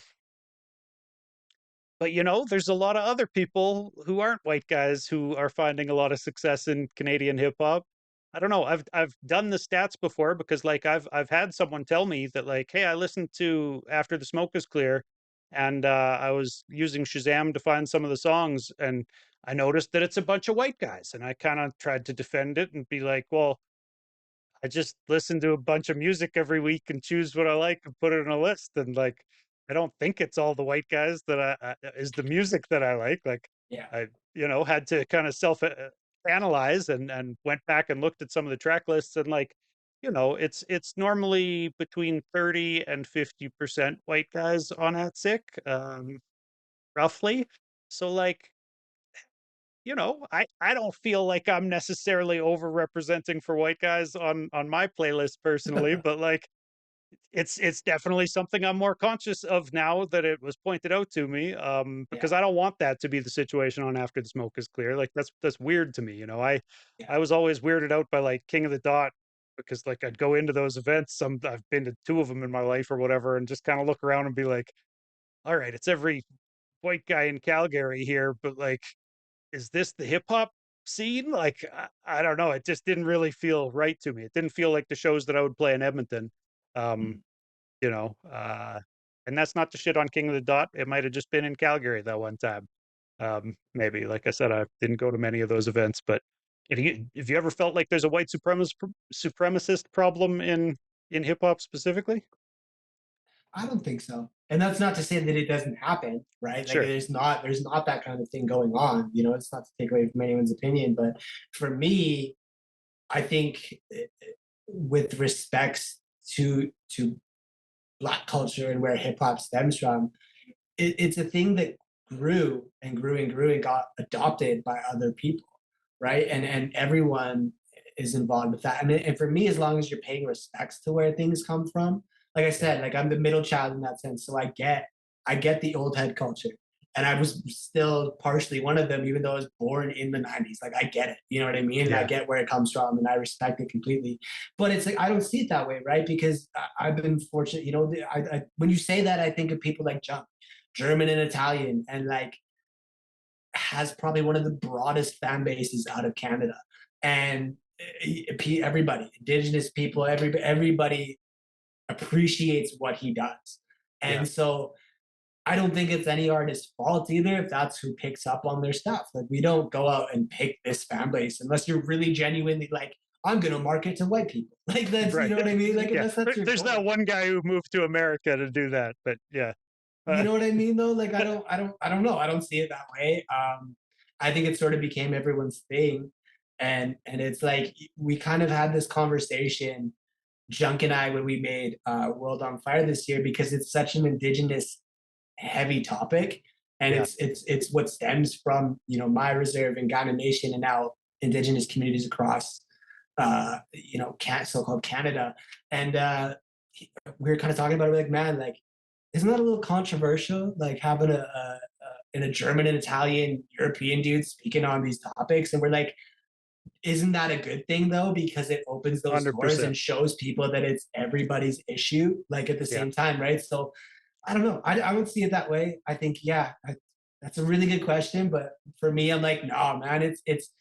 but there's a lot of other people who aren't white guys who are finding a lot of success in Canadian hip hop. I don't know. I've done the stats before because like I've had someone tell me that like, hey, I listened to After the Smoke Is Clear, and I was using Shazam to find some of the songs, and I noticed that it's a bunch of white guys, and I kind of tried to defend it and be like, well, I just listen to a bunch of music every week and choose what I like and put it in a list. And like, I don't think it's all the white guys that is the music that I like. Like, Yeah. I, had to kind of self analyze and went back and looked at some of the track lists, and like, it's normally between 30 and 50% white guys on at sick, roughly. So like, I don't feel like I'm necessarily overrepresenting for white guys on my playlist personally, but like it's definitely something I'm more conscious of now that it was pointed out to me. Yeah, Because I don't want that to be the situation on After the Smoke is Clear. Like that's weird to me. yeah, I was always weirded out by like King of the Dot because like I'd go into those events. I've been to two of them in my life or whatever, and just kind of look around and be like, all right, it's every white guy in Calgary here, but like, is this the hip hop scene? Like, I don't know. It just didn't really feel right to me. It didn't feel like the shows that I would play in Edmonton. Um, mhm, you know, uh, and that's not to shit on King of the Dot. It might have just been in Calgary that one time. Maybe, like I said, I didn't go to many of those events, but if you ever felt like there's a white supremacist problem in hip hop specifically, I don't think so. And that's not to say that it doesn't happen, right? Like sure, there's not that kind of thing going on. It's not to take away from anyone's opinion, but for me, I think with respects to Black culture and where hip hop stems from, it's a thing that grew and grew and grew and got adopted by other people, right? And everyone is involved with that. And for me, as long as you're paying respects to where things come from, like I yeah, said, like I'm the middle child in that sense, so I get the old head culture. And I was still partially one of them, even though I was born in the 90s. Like, I get it. You know what I mean? And I yeah, get where it comes from and I respect it completely. But it's like, I don't see it that way, right? Because I've been fortunate, when you say that, I think of people like German and Italian, and like has probably one of the broadest fan bases out of Canada. And everybody, Indigenous people, everybody appreciates what he does. yeah. And so I don't think it's any artist's fault either if that's who picks up on their stuff. Like, we don't go out and pick this fan base unless you're really genuinely like, I'm gonna market to white people. Like, that's, you Right. know what I mean? Like, Yeah. unless that's your There's that goal. one guy who moved to America to do that, but yeah. You Uh, know what I mean though? Like, I don't know. I don't see it that way. I think it sort of became everyone's thing. And it's like we kind of had this conversation, Junk and I, when we made World on Fire this year, because it's such an indigenous heavy topic. And yeah. it's what stems from, my reserve and Ghana Nation, and now indigenous communities across so-called Canada. And we were kind of talking about it, we're like, man, like, isn't that a little controversial? Like having a German and Italian European dude speaking on these topics, and we're like, isn't that a good thing though? Because it opens those doors 100%. and shows people that it's everybody's issue, like at the Yeah. same time, right? So I don't know. I would see it that way. I think, yeah, that's a really good question. But for me, I'm like, no, man, it's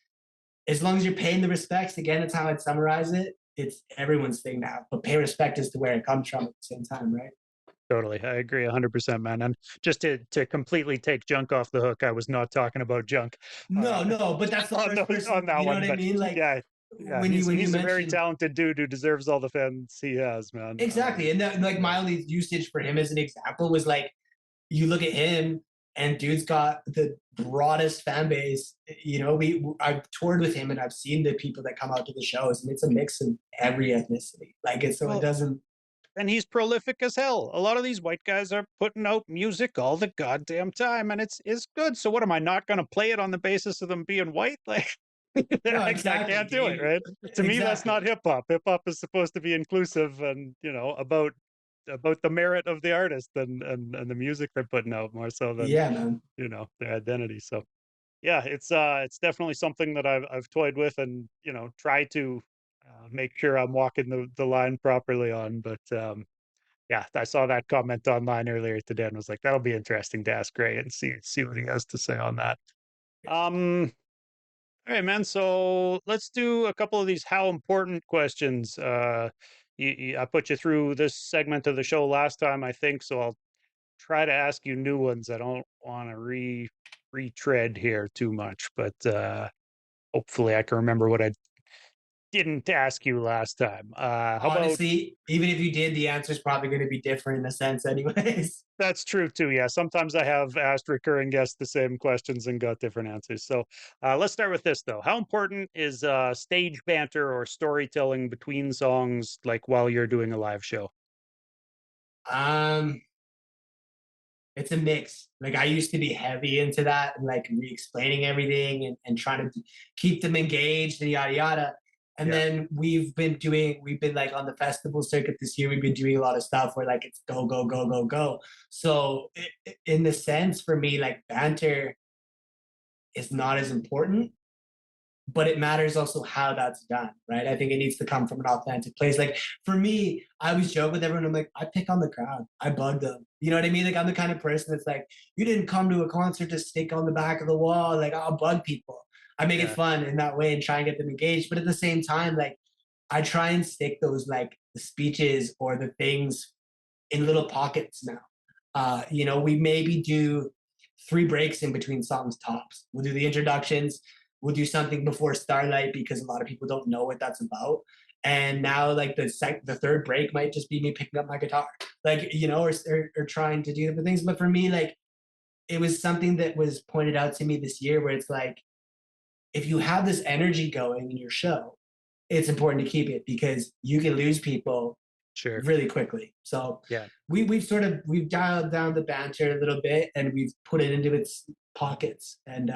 as long as you're paying the respects. Again, it's how I'd summarize it. It's everyone's thing now, but pay respect as to where it comes from at the same time, right? Totally. I agree 100%, man. And just to completely take Junk off the hook, I was not talking about Junk uh, No, no, but that's the first on person. that You know one, what I but mean? Like, yeah, yeah, when you when you he's a very mention talented dude who deserves all the fans he has, man. exactly, and that, like, Yeah, Miley's usage for him as an example was like, you look at him, and dude's got the broadest fan base. I've toured with him, and I've seen the people that come out to the shows, and it's a mix of every ethnicity. Like, it well, doesn't. and he's prolific as hell. A lot of these white guys are putting out music all the goddamn time, and it's good. So what am I not going to play it on the basis of them being white? Like, No, I exactly. can't do it, right? To me, that's not Exactly. hip hop. Hip hop is supposed to be inclusive and about the merit of the artist and the music they're putting out more so than Yeah, man. their identity. So yeah, it's definitely something that I've toyed with and try to make sure I'm walking the line properly on. But yeah, I saw that comment online earlier today and was like, that'll be interesting to ask Gray and see what he has to say on that. Um, all right, man. So let's do a couple of these how important questions. I put you through this segment of the show last time, I think, so I'll try to ask you new ones. I don't want to retread here too much, but hopefully I can remember what I didn't ask you last time. How about Honestly, even if you did, the answer is probably going to be different in a sense, anyways. that's true too. Yeah, sometimes I have asked recurring guests the same questions and got different answers. So let's start with this though. How important is stage banter or storytelling between songs, like while you're doing a live show? Um, It's a mix. Like I used to be heavy into that and like re-explaining everything and trying to keep them engaged and yada yada. And Yeah, then we've been like on the festival circuit this year. We've been doing a lot of stuff where like it's go, go, go, go, go. So in the sense for me, like banter is not as important, but it matters also how that's done, right? I think it needs to come from an authentic place. Like for me, I always joke with everyone. I'm like, I pick on the crowd. I bug them. You know what I mean? Like I'm the kind of person that's like, you didn't come to a concert to stick on the back of the wall. Like I'll bug people. I make it yeah, fun in that way and try and get them engaged. But at the same time, like I try and stick those like the speeches or the things in little pockets now. We maybe do 3 breaks in between songs tops. We'll do the introductions. We'll do something before Starlight because a lot of people don't know what that's about. And now, like the third break might just be me picking up my guitar, like or trying to do different things. But for me, like it was something that was pointed out to me this year, where it's like if you have this energy going in your show, it's important to keep it because you can lose people sure. really quickly. So Yeah, we've dialed down the banter a little bit and we've put it into its pockets. And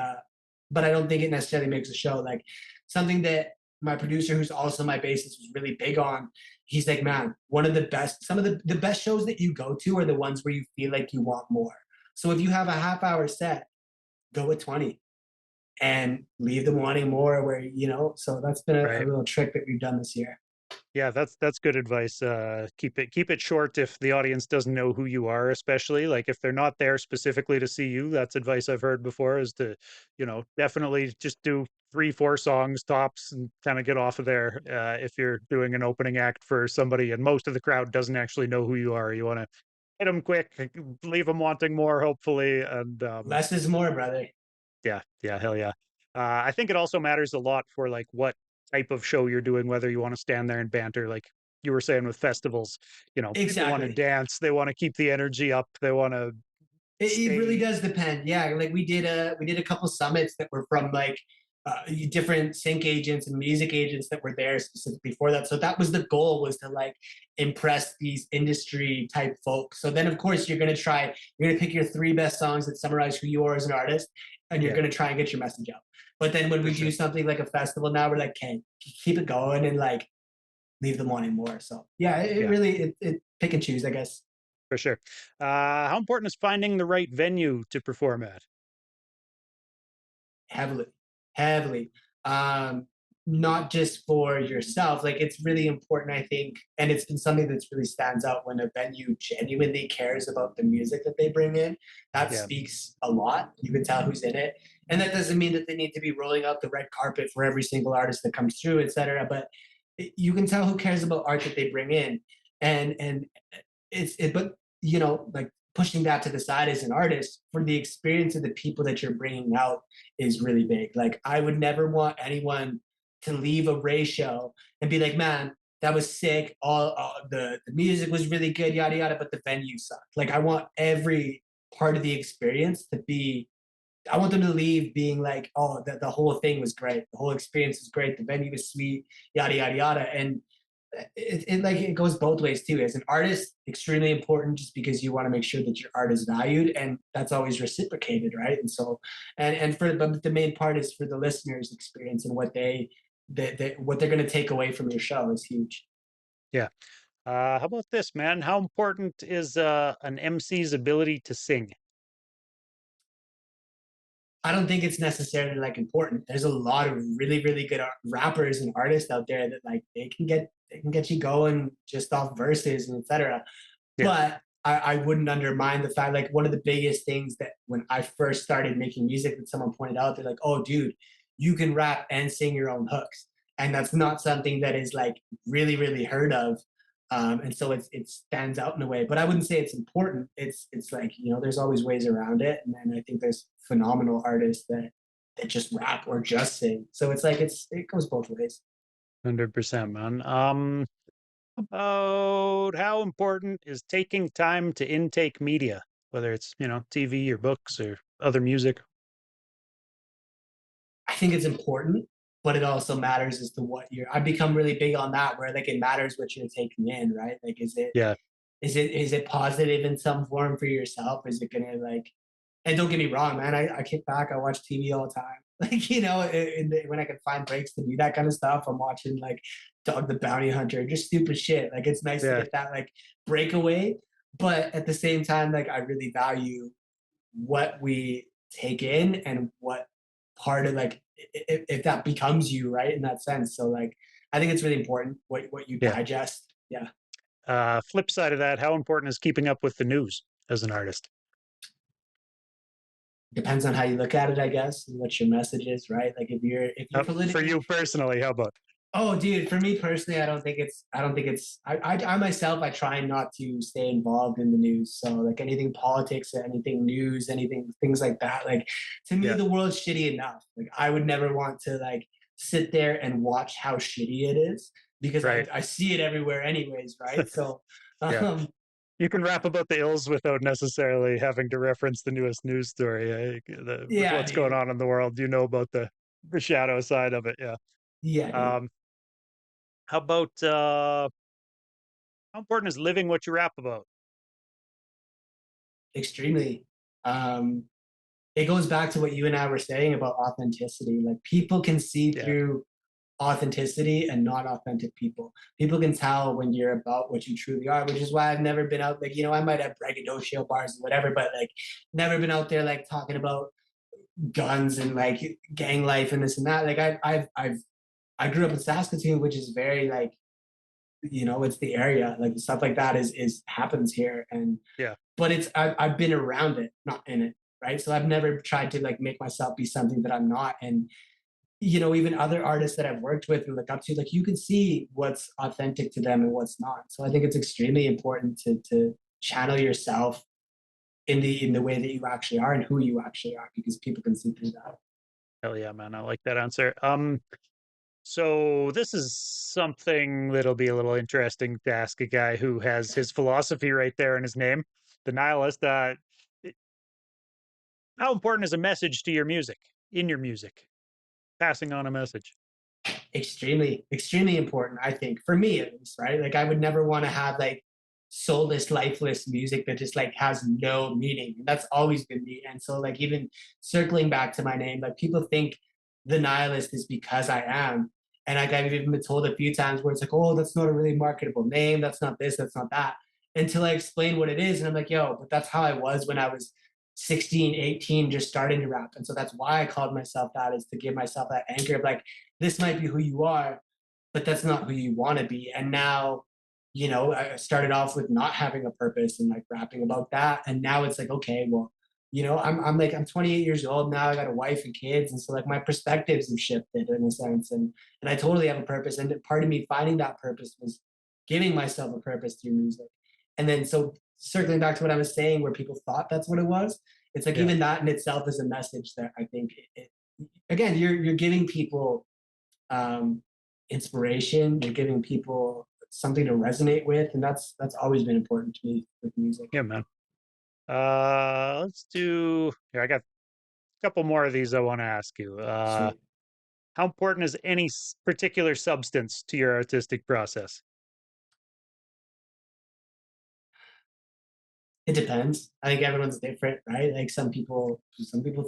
but I don't think it necessarily makes a show. Like something that my producer, who's also my bassist, was really big on. He's like, man, one of the best, some of the best shows that you go to are the ones where you feel like you want more. So if you have a half-hour set, go with 20 and leave them wanting more. So that's been a right. little trick that we've done this year. Yeah, that's good advice. Keep it short if the audience doesn't know who you are, especially like if they're not there specifically to see you. That's advice I've heard before is to, definitely just do 3, 4 songs tops and kind of get off of there. If you're doing an opening act for somebody and most of the crowd doesn't actually know who you are, you want to hit them quick, leave them wanting more, hopefully, and Less is more, brother. yeah, yeah, hell yeah. I think it also matters a lot for like what type of show you're doing, whether you want to stand there and banter, like you were saying with festivals, people want to Exactly. dance, they want to keep the energy up, they want to It really stay. does depend. Yeah, like we did a couple summits that were from like different sync agents and music agents that were there specifically for that. So that was the goal, was to like impress these industry type folks. So then of course you're gonna pick your 3 best songs that summarize who you are as an artist, and you're Yeah, gonna try and get your message out. But then when for we do sure. something like a festival now, we're like, okay, keep it going and like leave them wanting more. So yeah, it Yeah, really it pick and choose, I guess. for sure. How important is finding the right venue to perform at? Heavily, heavily. Um, Not just for yourself. Like it's really important, I think, and it's been something that's really stands out when a venue genuinely cares about the music that they bring in. That Yeah, speaks a lot. You can tell who's in it. And that doesn't mean that they need to be rolling out the red carpet for every single artist that comes through, etc. But you can tell who cares about art that they bring in. And but like pushing that to the side as an artist, for the experience of the people that you're bringing out is really big. Like I would never want anyone to leave a Ray show and be like, man, that was sick. All the music was really good, yada yada, but the venue sucked. Like I want every part of the experience to be. I want them to leave being like, oh, the whole thing was great. The whole experience was great. The venue was sweet, yada yada yada. And it goes both ways too. As an artist, extremely important, just because you want to make sure that your art is valued, and that's always reciprocated, right? And so, but the main part is for the listeners' experience, and what they're going to take away from your show is huge. yeah. How about this, man? How important is an MC's ability to sing? I don't think it's necessarily like important. There's a lot of really really good rappers and artists out there that like they can get you going just off verses and etc. Yeah, But I wouldn't undermine the fact, like one of the biggest things that when I first started making music that someone pointed out, they're like, oh dude, you can rap and sing your own hooks. And that's not something that is like really, really heard of. And so it stands out in a way, but I wouldn't say it's important. It's like, there's always ways around it. And then I think there's phenomenal artists that just rap or just sing. So it's like it goes both ways. 100%, man. About how important is taking time to intake media, whether it's, TV or books or other music? I think it's important, but it also matters as to what you're. I've become really big on that, where like it matters what you're taking in, right? Like, is it Yeah, is it positive in some form for yourself? Is it gonna like, and don't get me wrong, man, I kick back, I watch TV all the time. Like, when I can find breaks to do that kind of stuff, I'm watching like Dog the Bounty Hunter, just stupid shit. Like it's nice to Yeah. get that like breakaway, but at the same time, like I really value what we take in and what part of like if that becomes you, right? In that sense. So like I think it's really important what you Yeah. digest. Yeah. Flip side of that, how important is keeping up with the news as an artist? Depends on how you look at it, I guess, and what your message is, right? Like if you're For politically. you personally, how about? Oh, dude, for me personally, I don't think it's I myself, I try not to stay involved in the news. So like anything politics, anything news, anything things like that. Like to me, Yeah. the world's shitty enough. Like I would never want to like sit there and watch how shitty it is because I, Right. I see it everywhere anyways, right? So Yeah. um You can rap about the ills without necessarily having to reference the newest news story. With yeah, what's going dude. on in the world, you know about the shadow side of it. Yeah. Yeah, dude. Um, how about how important is living what you rap about? Extremely. Um it goes back to what you and I were saying about authenticity. Like people can see Yeah. through authenticity and not authentic people. People can tell when you're about what you truly are, which is why I've never been out like, I might have braggadocio bars and whatever, but like never been out there like talking about guns and like gang life and this and that. Like I grew up in Saskatoon, which is very like, it's the area, like stuff like that is happens here. And Yeah. but I've been around it, not in it. Right. So I've never tried to like make myself be something that I'm not. And even other artists that I've worked with and look up to, like you can see what's authentic to them and what's not. So I think it's extremely important to channel yourself in the way that you actually are and who you actually are, because people can see through that. Hell yeah, man. I like that answer. So this is something that'll be a little interesting to ask a guy who has his philosophy right there in his name, the nihilist. How important is a message to your music, in your music, passing on a message? Extremely, extremely important, I think, for me at least, right? Like I would never want to have like soulless, lifeless music that just like has no meaning. And that's always been me. And so like even circling back to my name, like people think the nihilist is because I am. And like I've even been told a few times where it's like, oh, that's not a really marketable name. That's not this, that's not that. Until I explain what it is. And I'm like, yo, but that's how I was when I was 16, 18, just starting to rap. And so that's why I called myself that, is to give myself that anchor of like, this might be who you are, but that's not who you want to be. And now, I started off with not having a purpose and like rapping about that. And now it's like, okay, well, I'm 28 years old now. I got a wife and kids. And so like my perspectives have shifted in a sense. And I totally have a purpose. And part of me finding that purpose was giving myself a purpose through music. And then so circling back to what I was saying, where people thought that's what it was, it's like Yeah. even that in itself is a message that I think again, you're giving people um, inspiration. You're giving people something to resonate with, and that's always been important to me with music. Yeah, man. Let's do here. I got a couple more of these I want to ask you. Sweet. How important is any particular substance to your artistic process? It depends. I think everyone's different, right? Like some people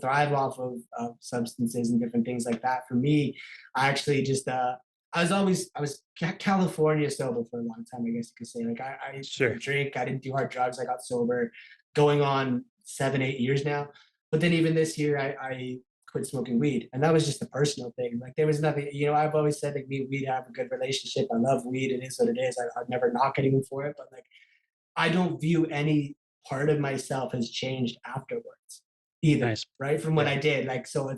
thrive off of substances and different things like that. For me, I actually just I was California sober for a long time, I guess you could say. Like I Sure. didn't drink, I didn't do hard drugs, I got sober, going on 7, 8 years now. But then even this year, I quit smoking weed, and that was just a personal thing. Like there was nothing, I've always said like me and weed have a good relationship. I love weed. It is what it is. I'd never knock anyone for it, but like I don't view any part of myself has changed afterwards either, Nice. right? From what Yeah. I did. Like, so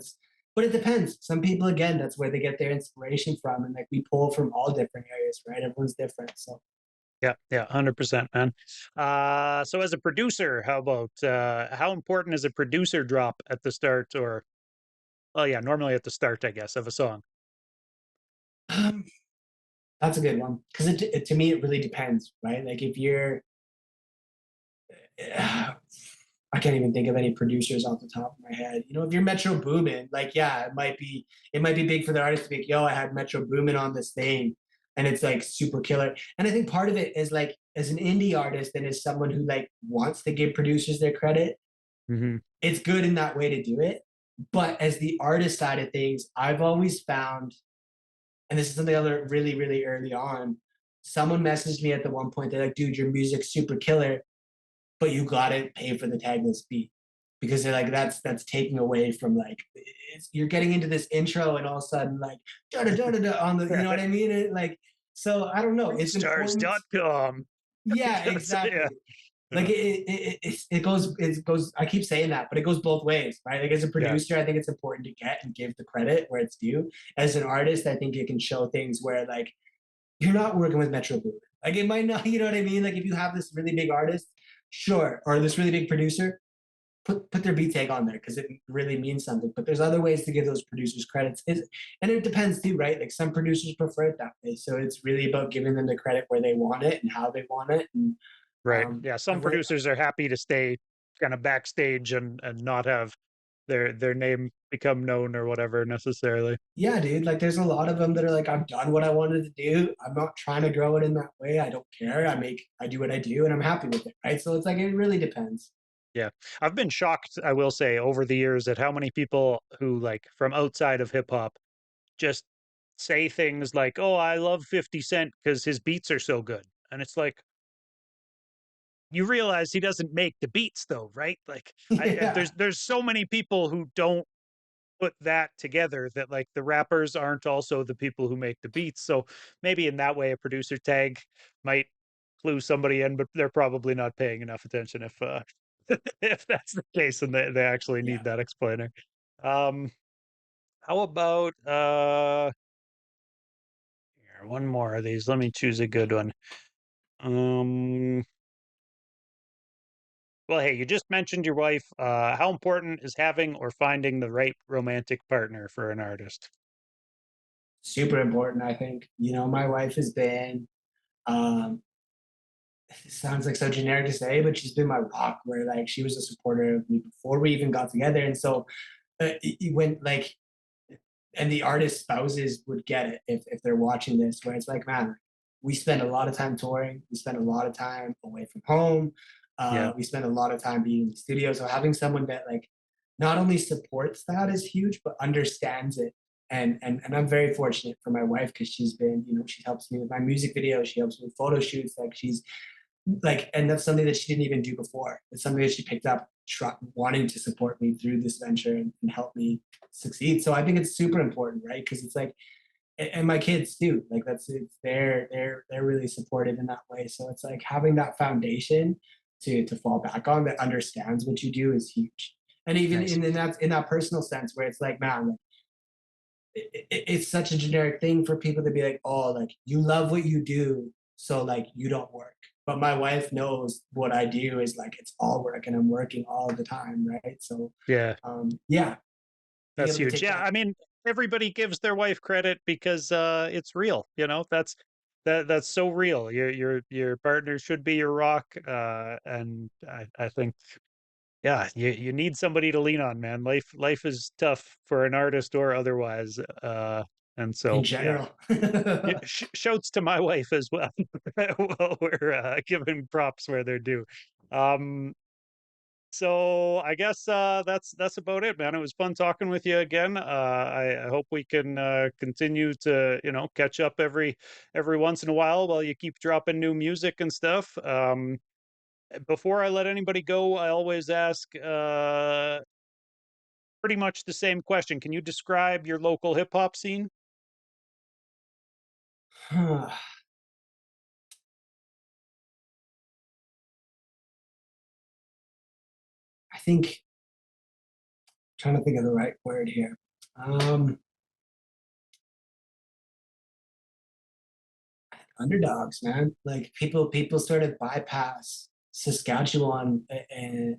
but it depends. Some people, again, that's where they get their inspiration from. And like we pull from all different areas, right? Everyone's different. So Yeah. Yeah. 100%, man. So as a producer, how about how important is a producer drop at the start or, well, yeah, normally at the start, I guess, of a song? um, that's a good one. Cause to me, it really depends, right? Like if you're, I can't even think of any producers off the top of my head. If you're Metro Boomin, like yeah, it might be big for the artist to be like, yo, I had Metro Boomin on this thing, and it's like super killer. And I think part of it is like as an indie artist and as someone who like wants to give producers their credit, Hmm. it's good in that way to do it. But as the artist side of things, I've always found, and this is something I learned really, really early on. Someone messaged me at the one point, they're like, dude, your music's super killer, but you gotta pay for the tagless beat. Because they're like, that's taking away from like you're getting into this intro and all of a sudden like da da da da da on the, you know what I mean? Like, so I don't know. It's important. Stars.com. Yeah, Yeah. exactly. Like Yeah. it goes. I keep saying that, but it goes both ways, right? Like as a Yeah. producer, I think it's important to get and give the credit where it's due. As an artist, I think it can show things where like you're not working with Metro Boomin. Like it might not, you know what I mean? Like if you have this really big artist, sure, or this really big producer, put their beat tag on there because it really means something. But there's other ways to give those producers credits, and it depends too, right? Like some producers prefer it that way, so it's really about giving them the credit where they want it and how they want it. And Right. Yeah. Some I've learned, producers are happy to stay kind of backstage and not have their name become known or whatever necessarily. yeah, dude. Like there's a lot of them that are like, I've done what I wanted to do. I'm not trying to grow it in that way. I don't care. I do what I do, and I'm happy with it, right? So it's like it really depends. Yeah. I've been shocked, I will say, over the years at how many people who like from outside of hip hop just say things like, "Oh, I love 50 Cent because his beats are so good." And it's like, you realize he doesn't make the beats though, right? Like Yeah, there's so many people who don't put that together, that like the rappers aren't also the people who make the beats. So maybe in that way a producer tag might clue somebody in, but they're probably not paying enough attention if if that's the case and they actually yeah. need that explainer. Um how about here, one more of these. Let me choose a good one. Um well, hey, you just mentioned your wife. How important is having or finding the right romantic partner for an artist? Super important, I think. You know, my wife has been um it sounds like so generic to say, but she's been my rock where like she was a supporter of me before we even got together. And so when like and the artist spouses would get it if they're watching this, where it's like, man, we spend a lot of time touring, we spend a lot of time away from home, Yeah. we spend a lot of time being in the studio. So having someone that like not only supports that is huge, but understands it. And I'm very fortunate for my wife because she's been, you know, she helps me with my music videos, she helps me with photo shoots, like she's like, and that's something that she didn't even do before. It's something that she picked up, wanting to support me through this venture and help me succeed. So I think it's super important, right? Because it's like, and my kids too. Like that's it's they're really supportive in that way. So it's like having that foundation to fall back on that understands what you do is huge. And even Nice. in that personal sense where it's like, man, like, it's such a generic thing for people to be like, oh, like you love what you do, so like you don't work. But my wife knows what I do is like it's all work and I'm working all the time, right? So Yeah. yeah, being That's able to huge. take Yeah, that I mean, everybody gives their wife credit because it's real, you know. That's so real. Your partner should be your rock, and I think yeah, you need somebody to lean on, man. Life is tough for an artist or otherwise. And in so yeah. general. Yeah, shouts to my wife as well. Well, we're giving props where they're due. Um so I guess that's about it, man. It was fun talking with you again. I hope we can continue to, you know, catch up every once in a while you keep dropping new music and stuff. Before I let anybody go, I always ask pretty much the same question. Can you describe your local hip hop scene? I think trying to think of the right word here. Um, Underdogs, man. Like people sort of bypass Saskatchewan and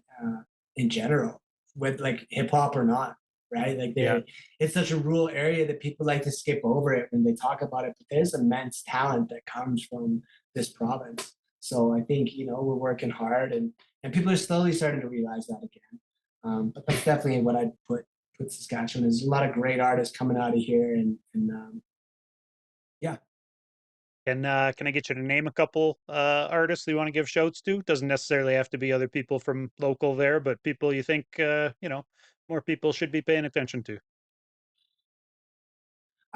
in general with like hip hop or not, right? Like Yeah. it's such a rural area that people like to skip over it when they talk about it. But there's immense talent that comes from this province. So I think you know we're working hard, and people are slowly starting to realize that again. But that's definitely what I'd put Saskatchewan. There's a lot of great artists coming out of here, and yeah. Can I get you to name a couple artists you want to give shouts to? Doesn't necessarily have to be other people from local there, but people you think more people should be paying attention to.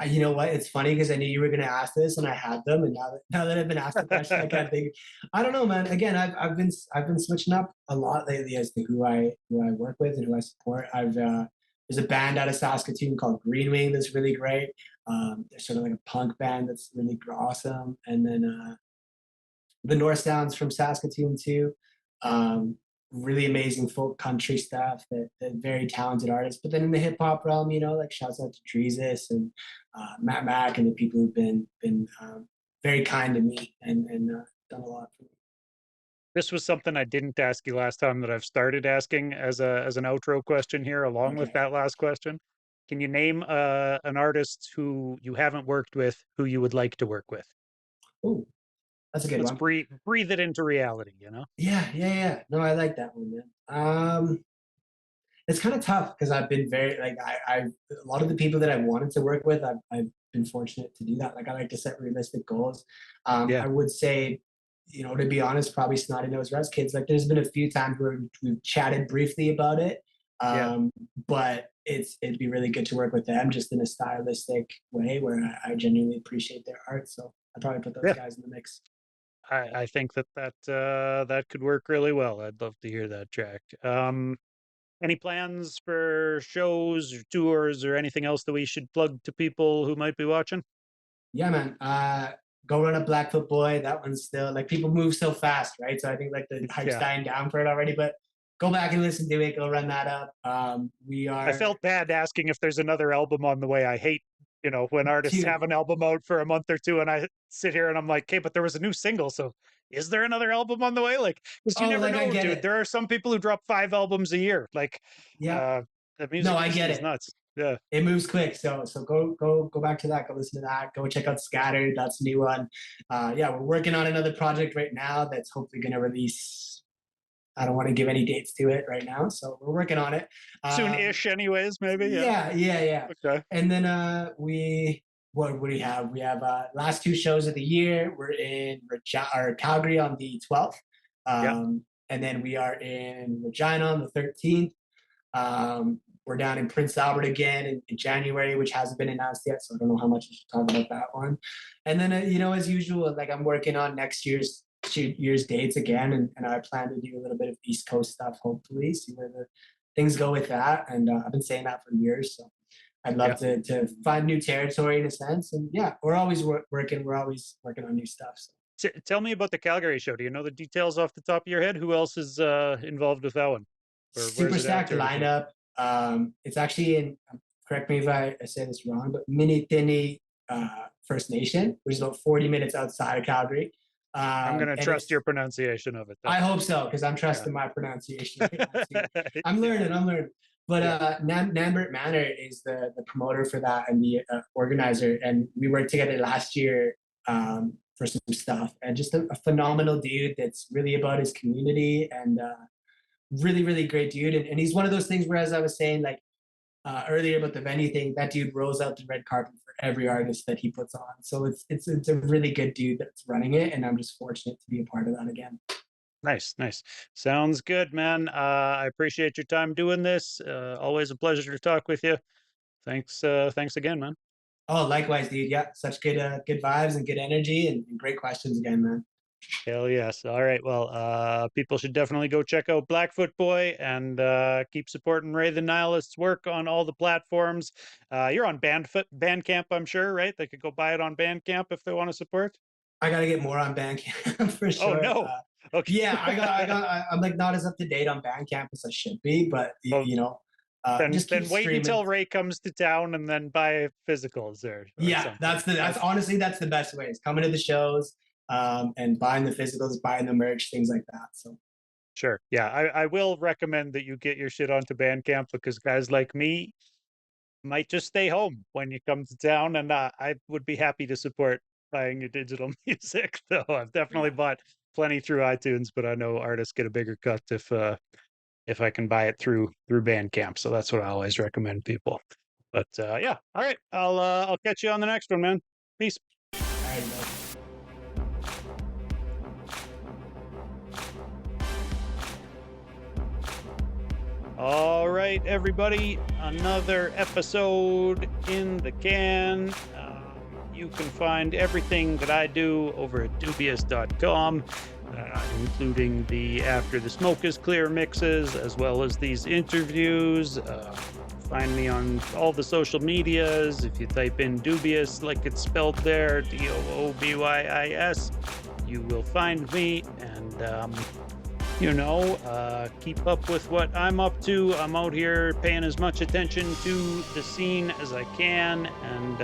You know what? It's funny because I knew you were going to ask this, and I had them, and now that I've been asked the question, I can't think. I don't know, man. Again, I've been switching up a lot lately as to who I work with and who I support. I've There's a band out of Saskatoon called Green Wing that's really great. They're sort of like a punk band that's really awesome, and then the North Sounds from Saskatoon too. Um, Really amazing folk country stuff that very talented artists. But then in the hip hop realm, like shouts out to Dreezus and Matt Mack and the people who've been very kind to me and done a lot for me. This was something I didn't ask you last time that I've started asking as an outro question here, along with Okay. that last question. Can you name an artist who you haven't worked with who you would like to work with? Oh, that's a good Let's one. breathe it into reality, you know? Yeah. No, I like that one, man. It's kind of tough because I've been very like I've a lot of the people that I wanted to work with, I've been fortunate to do that. Like I like to set realistic goals. Yeah, I would say, to be honest, probably Snotty Nose Rest Kids. Like there's been a few times where we've chatted briefly about it, yeah, but it'd be really good to work with them just in a stylistic way where I genuinely appreciate their art. So I'd probably put those yeah. guys in the mix. I think that could work really well. I'd love to hear that track. Any plans for shows or tours or anything else that we should plug to people who might be watching? Yeah, man. Go run a Blackfoot Boy. That one's still like people move so fast, right? So I think like the hype's Yeah. dying down for it already. But go back and listen to it. Go run that up. We I are felt bad asking if there's another album on the way. I hate, when artists two. have an album out for a month or two and I sit here and I'm like, okay, but there was a new single. So is there another album on the way? Like, because you Oh, never like I know, get dude. it. There are some people who drop 5 albums a year. Like, Yeah. uh, the No, music I industry get is it. nuts. Yeah. It moves quick. So go back to that. Go listen to that. Go check out Scattered. That's a new one. Yeah, we're working on another project right now that's hopefully going to release. I don't want to give any dates to it right now, so we're working on it. Soon-ish, anyways, maybe. Yeah. Yeah. Okay. And then we what do we have? We have last two shows of the year. We're in Calgary on the 12th. Yeah. And then we are in Regina on the 13th. We're down in Prince Albert again in January, which hasn't been announced yet, so I don't know how much I should talk about that one. And then, as usual, like I'm working on next year's dates again, and I plan to do a little bit of East Coast stuff, hopefully, see where the things go with that. And I've been saying that for years, so I'd Yeah. love to find new territory in a sense. And yeah, we're always working. We're always working on new stuff. So. Tell me about the Calgary show. Do you know the details off the top of your head? Who else is involved with that one? Or where's Super it at stacked territory? lineup. It's actually in, correct me if I say this wrong, but Minitini First Nation, which is about 40 minutes outside of Calgary. I'm going to And trust it's, your pronunciation of it, though. I hope so, because I'm Yeah. trusting my pronunciation right now too. I'm Yeah. learning. But Yeah. Nambert Manor is the promoter for that and the organizer. And we worked together last year for some stuff. And just a phenomenal dude that's really about his community and really, really great dude. And he's one of those things where, as I was saying, like earlier about the venue thing, that dude rolls out the red carpet for every artist that he puts on. So it's a really good dude that's running it, and I'm just fortunate to be a part of that again. Nice, nice. Sounds good, man. I appreciate your time doing this. Always a pleasure to talk with you. Thanks again, man. Oh, likewise, dude. Yeah, such good vibes and good energy and great questions again, man. Hell yes. All right. Well, people should definitely go check out Blackfoot Boy and keep supporting Ray the Nihilist's work on all the platforms. You're on Bandcamp, I'm sure, right? They could go buy it on Bandcamp if they want to support. I gotta get more on Bandcamp for Oh sure. no. Okay. Yeah, I'm like not as up to date on Bandcamp as I should be, but Well, then just keep then wait streaming. until Ray comes to town and then buy physicals or Yeah, something. that's honestly that's the best way. Is coming to the shows, and buying the physicals, buying the merch, things like that. So Sure. Yeah, I will recommend that you get your shit onto Bandcamp because guys like me might just stay home when you come to town, and I would be happy to support buying your digital music. Though I've definitely yeah, bought plenty through iTunes, but I know artists get a bigger cut if I can buy it through Bandcamp. So that's what I always recommend people. But yeah, all right, I'll catch you on the next one, man. Peace. all right, bro. All right, everybody, another episode in the can. You can find everything that I do over at Doobyis.com, including the After the Smoke is Clear mixes, as well as these interviews. Find me on all the social medias. If you type in Doobyis, like it's spelled there, Doobyis, you will find me. And keep up with what I'm up to. I'm out here paying as much attention to the scene as I can and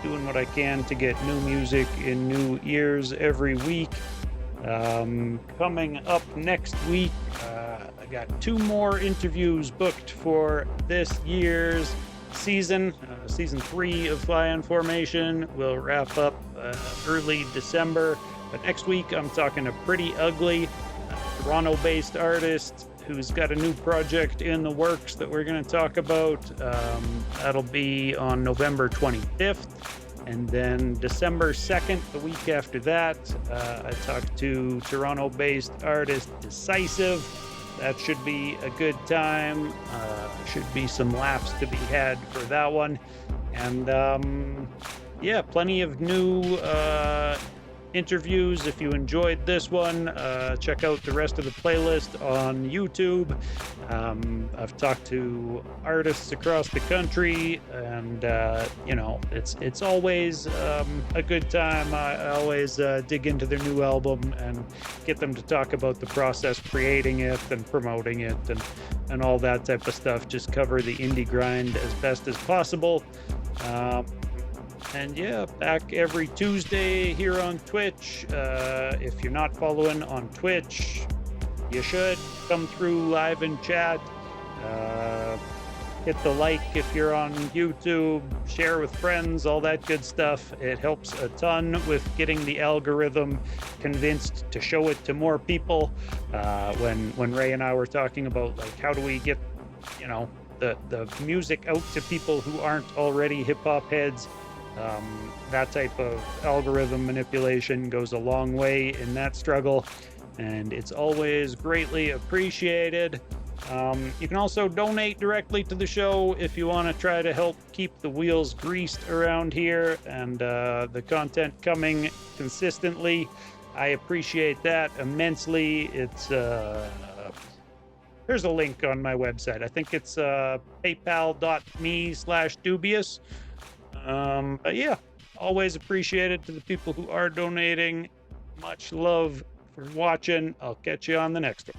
doing what I can to get new music in new ears every week. Coming up next week, I got 2 more interviews booked for this year's season. Season 3 of Fly in Formation will wrap up early December. But next week, I'm talking to Pretty Ugly, Toronto-based artist who's got a new project in the works that we're going to talk about. That'll be on November 25th. And then December 2nd, the week after that, I talked to Toronto-based artist D-Sisive. That should be a good time. Should be some laughs to be had for that one. And plenty of new interviews. If you enjoyed this one, check out the rest of the playlist on YouTube. I've talked to artists across the country, and it's always a good time. I always dig into their new album and get them to talk about the process creating it and promoting it and all that type of stuff. Just cover the indie grind as best as possible. And back every Tuesday here on Twitch. If you're not following on Twitch, you should come through live and chat. Hit the like if you're on YouTube, share with friends, all that good stuff. It helps a ton with getting the algorithm convinced to show it to more people. When Ray and I were talking about how do we get, the music out to people who aren't already hip hop heads. That type of algorithm manipulation goes a long way in that struggle, and it's always greatly appreciated. You can also donate directly to the show if you want to try to help keep the wheels greased around here and the content coming consistently. I appreciate that immensely. It's there's a link on my website. I think it's paypal.me/Doobyis. Always appreciated to the people who are donating. Much love for watching. I'll catch you on the next one.